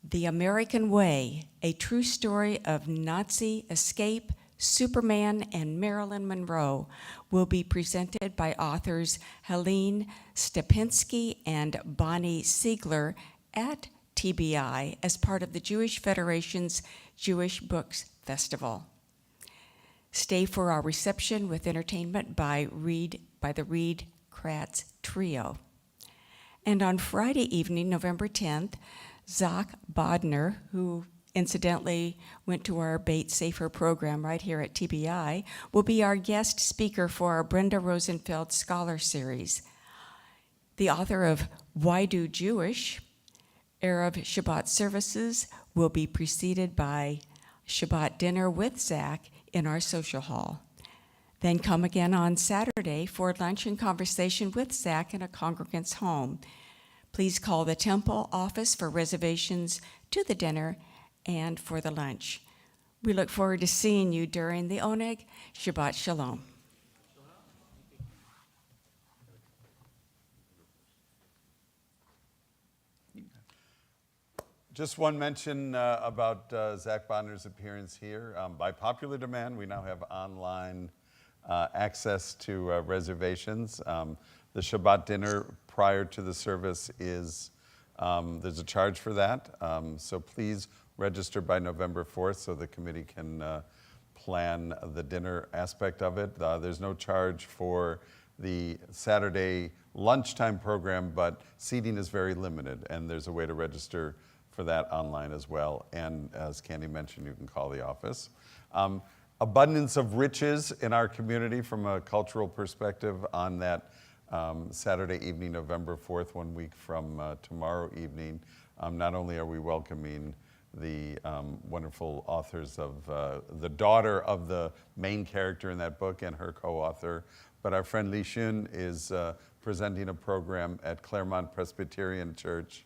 The American Way, a true story of Nazi escape, Superman, and Marilyn Monroe, will be presented by authors Helene Stepinski and Bonnie Siegler at TBI as part of the Jewish Federation's Jewish Books Festival. Stay for our reception with entertainment by the Reed Kratz Trio. And on Friday evening, November 10th, Zach Bodner, who incidentally went to our Bait Safer program right here at TBI, will be our guest speaker for our Brenda Rosenfeld Scholar Series. The author of Why Do Jewish? Erev Shabbat services will be preceded by Shabbat dinner with Zach in our social hall. Then come again on Saturday for lunch and conversation with Zach in a congregant's home. Please call the Temple office for reservations to the dinner and for the lunch. We look forward to seeing you during the Oneg. Shabbat Shalom. Just one mention about Zach Bodner's appearance here. By popular demand, we now have online access to reservations. The Shabbat dinner prior to the service is, there's a charge for that. So please register by November 4th so the committee can plan the dinner aspect of it. There's no charge for the Saturday lunchtime program, but seating is very limited, and there's a way to register for that online as well. And as Candy mentioned, you can call the office. Abundance of riches in our community from a cultural perspective on that Saturday evening, November 4th, 1 week from tomorrow evening. Not only are we welcoming the wonderful authors of the daughter of the main character in that book and her co-author, but our friend Li Xun is presenting a program at Claremont Presbyterian Church.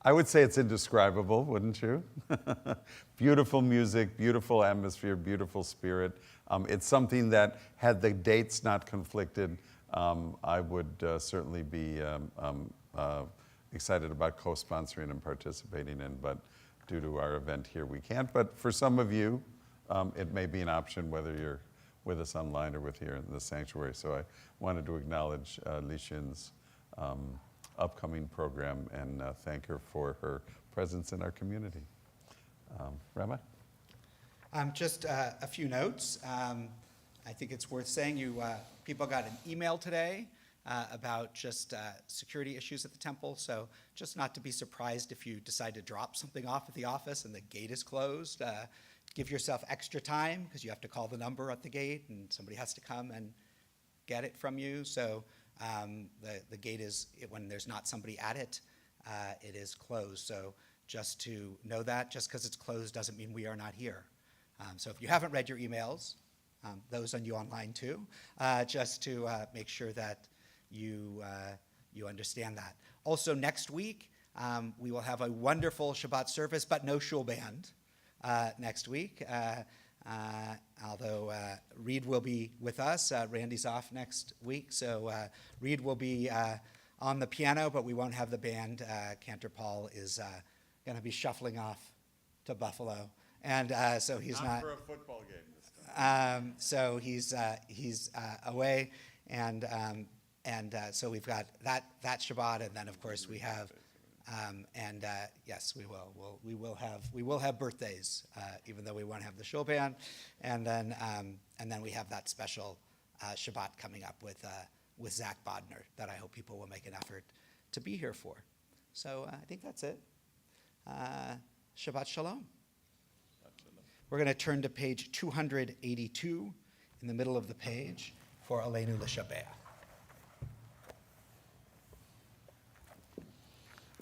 I would say it's indescribable, wouldn't you? Beautiful music, beautiful atmosphere, beautiful spirit. It's something that, had the dates not conflicted, I would certainly be excited about co-sponsoring and participating in, but due to our event here, we can't. But for some of you, it may be an option whether you're with us online or with here in the sanctuary. So I wanted to acknowledge Li Xun's upcoming program and thank her for her presence in our community. Rabbi? Just a few notes. I think it's worth saying people got an email today about just security issues at the temple. So just not to be surprised if you decide to drop something off at the office and the gate is closed. Give yourself extra time because you have to call the number at the gate and somebody has to come and get it from you. So the gate is, when there's not somebody at it, it is closed. So just to know that, just because it's closed doesn't mean we are not here. So if you haven't read your emails, those on you online too, just to make sure that you understand that. Also next week, we will have a wonderful Shabbat service, but no shul band next week. Although Reed will be with us. Randy's off next week, so Reed will be on the piano, but we won't have the band. Cantor Paul is going to be shuffling off to Buffalo, and so he's not for a football game this time. So he's away, and so we've got that Shabbat, and then of course we have. Yes, we will. We will have birthdays, even though we won't have the shul band, and then we have that special Shabbat coming up with Zach Bodner that I hope people will make an effort to be here for. So I think that's it. Shabbat Shalom. We're going to turn to page 282 in the middle of the page for Aleinu L'Shabbat.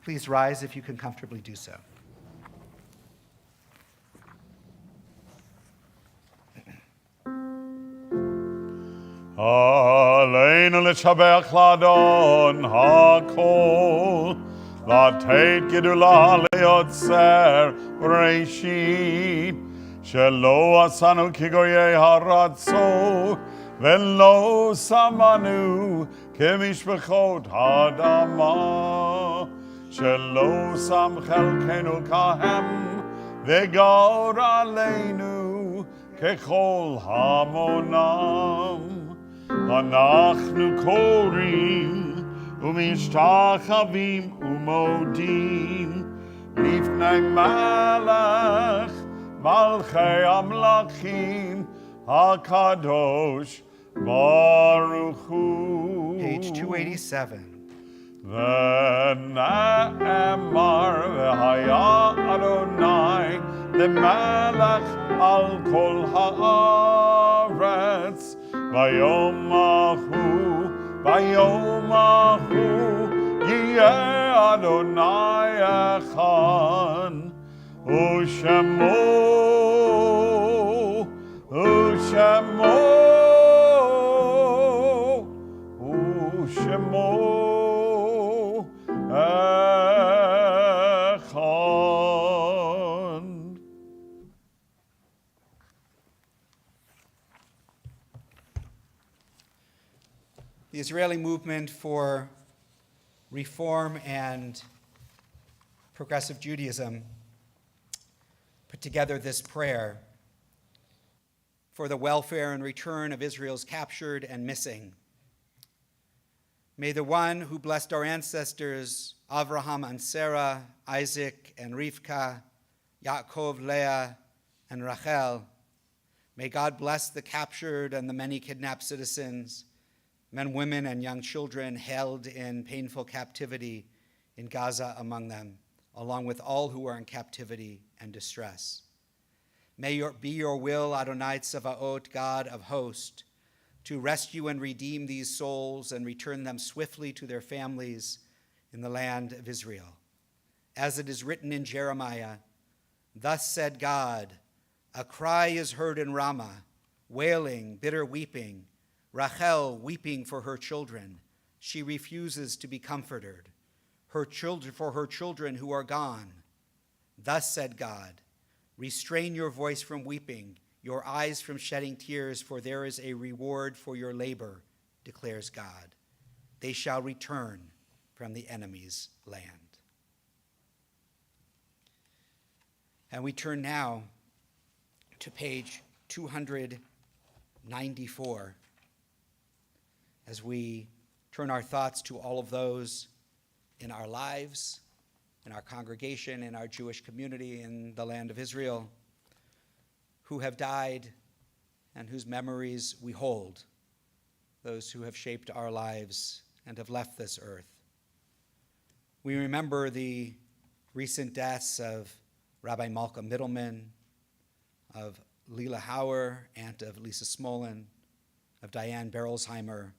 Please rise if you can comfortably do so. Aleinu l'shabach l'adon hakol, לתת גדולה ליוצר ראשית, שלא עשנו כגויי הרצון, ולא שמנו כמשפחות האדמה. שלא שם חלקנו כהם, וגור עלינו ככל המונם. אנחנו קוראים ומשתחווים ומודים לפני מלך מלכי המלכים הקדוש ברוך הוא. Page 287. ונאמר והיה אדוני למלך על כל הארץ ביום ההוא יהיה אדוני אחד ושמו אחד. The Israeli movement for reform and progressive Judaism put together this prayer for the welfare and return of Israel's captured and missing. May the one who blessed our ancestors, Avraham and Sarah, Isaac and Rivka, Yaakov, Leah, and Rachel, may God bless the captured and the many kidnapped citizens, men, women, and young children held in painful captivity in Gaza among them, along with all who are in captivity and distress. May be your will, Adonai Tsevaot, God of hosts, to rescue and redeem these souls and return them swiftly to their families in the land of Israel. As it is written in Jeremiah, thus said God, a cry is heard in Ramah, wailing, bitter weeping, Rachel weeping for her children. She refuses to be comforted. For her children who are gone. Thus said God, restrain your voice from weeping, your eyes from shedding tears, for there is a reward for your labor, declares God. They shall return from the enemy's land. And we turn now to page 294 as we turn our thoughts to all of those in our lives, in our congregation, in our Jewish community, in the land of Israel, who have died and whose memories we hold, those who have shaped our lives and have left this earth. We remember the recent deaths of Rabbi Malcolm Middleman, of Leila Hauer, aunt of Lisa Smolin, of Diane Berolsheimer,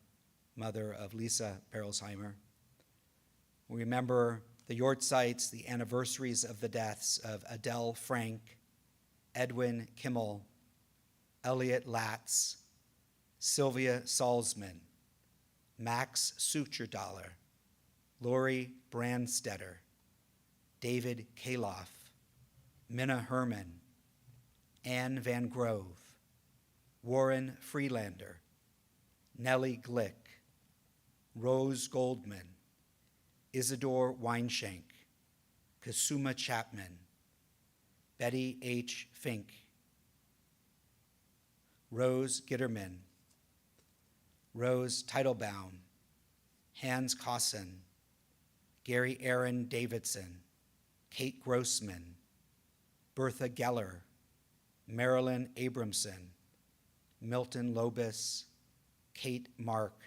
mother of Lisa Berolsheimer. We remember the Yortzites, the anniversaries of the deaths of Adele Frank, Edwin Kimmel, Elliot Latz, Sylvia Salzman, Max Sucherdaler, Lori Brandstetter, David Kaloff, Minna Herman, Anne Van Grove, Warren Freelander, Nellie Glick, Rose Goldman, Isidore Weinshank, Kasuma Chapman, Betty H. Fink, Rose Gitterman, Rose Teitelbaum, Hans Kossen, Gary Aaron Davidson, Kate Grossman, Bertha Geller, Marilyn Abramson, Milton Lobis, Kate Mark,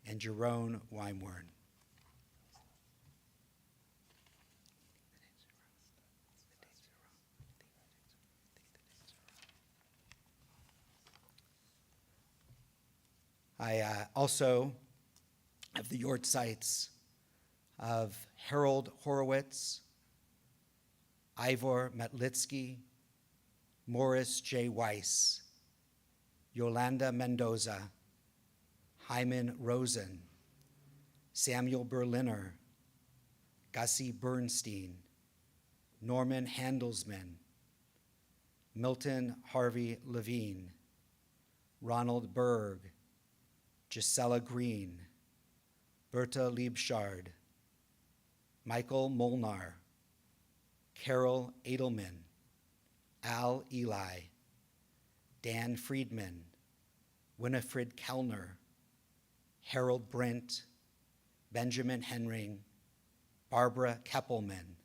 and Jerome Weinwern. I also have the Yortzites of Harold Horowitz, Ivor Matlitsky, Morris J. Weiss, Yolanda Mendoza, Hyman Rosen, Samuel Berliner, Gussie Bernstein, Norman Handelsman, Milton Harvey Levine, Ronald Berg, Gisela Green, Berta Liebschard, Michael Molnar, Carol Edelman, Al Eli, Dan Friedman, Winifred Kellner, Harold Brent, Benjamin Henring, Barbara Keppelman,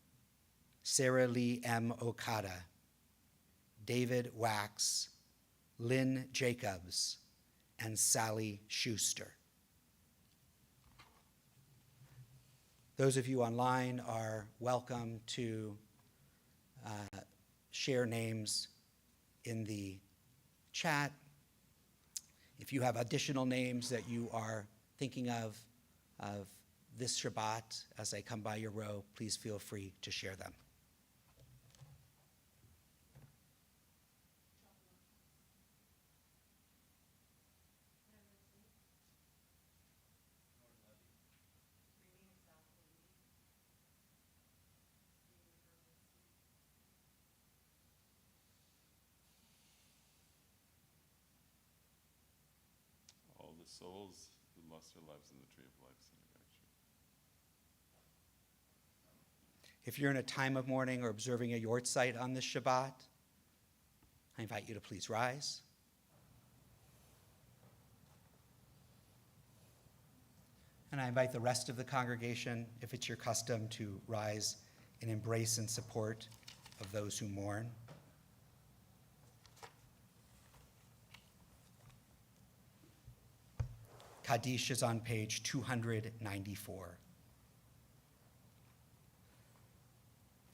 Sarah Lee M. Okada, David Wax, Lynn Jacobs, and Sally Schuster. Those of you online are welcome to share names in the chat. If you have additional names that you are thinking of this Shabbat as I come by your row, please feel free to share them. All the souls who lost their lives in the tree of life synagogue. If you're in a time of mourning or observing a yortzeit on this Shabbat, I invite you to please rise. And I invite the rest of the congregation, if it's your custom, to rise in embrace and support of those who mourn. Kaddish is on page 294.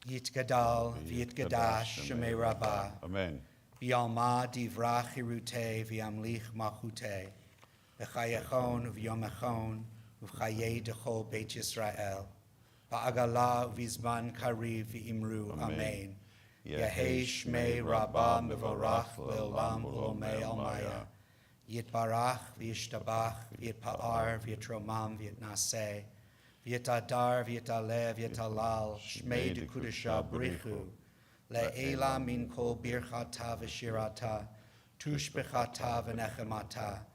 Yitgadal v'yitgadash shemei rabbah. Amen. V'yalma divra chirute v'yamlich machute. V'chayachon v'yomachon v'chayei dechol Beit Yisrael. V'agala v'zman kariv v'imru. Amen. Yehei shmei rabbah mevorach le'olam ulomei almaya. Yitbarach v'yishtabach v'yitpa'ar v'yitromam v'yitnaseh. V'yitadar v'yitaleh v'yitalal shmei dekudesha brichu. Le'ela min kol birchata v'shirata. Tushbechata v'nechemata.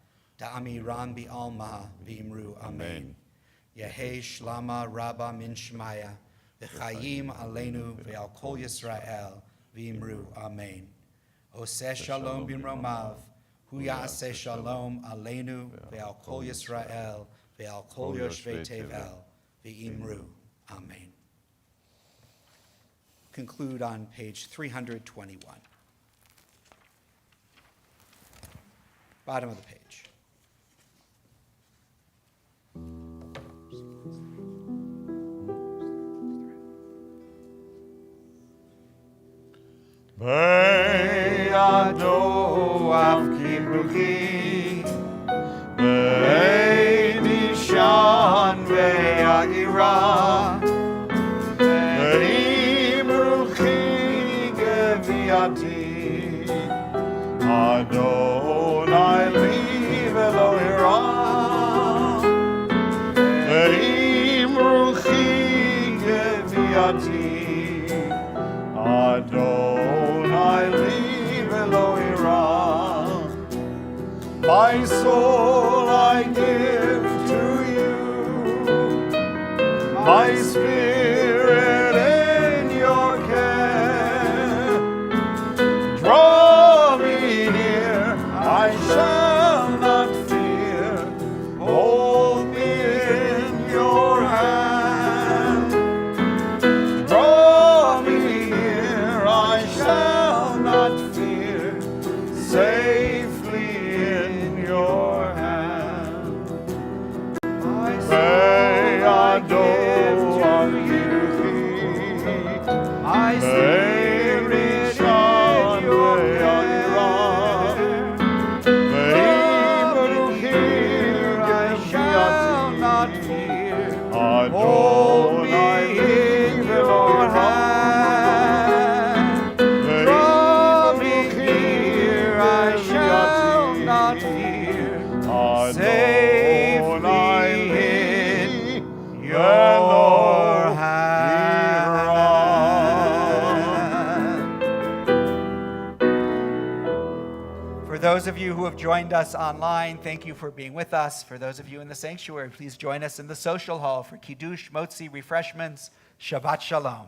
Da'amiram bi'alma v'imru. Amen. Yehei shlama rabba min shmaya. V'chayim aleinu v'al kol Yisrael v'imru. Amen. Oseh shalom bin romav. Hu ya'aseh shalom aleinu ve'al kol Yisrael ve'al kol yoshvei tevel ve'imru. Amen. Conclude on page 321. Bottom of the page. Be'yado avkibruchi, be'nishan ve'ya'ira, be'imruchi geviati, Adonai li velo ira, be'imruchi geviati, Adonai li velo ira. My soul I give to you, my spirit in your care. Draw me near, I shall not fear. Hold me in your hand. Draw me near, I shall not fear. Safely in your hand. May I give to you my spirit in your hand. Here I shall not fear. Hold me in your hand. Draw me here, I shall not fear. Safely in your hand. For those of you who have joined us online, thank you for being with us. For those of you in the sanctuary, please join us in the social hall for Kiddush, Motzi, refreshments. Shabbat Shalom.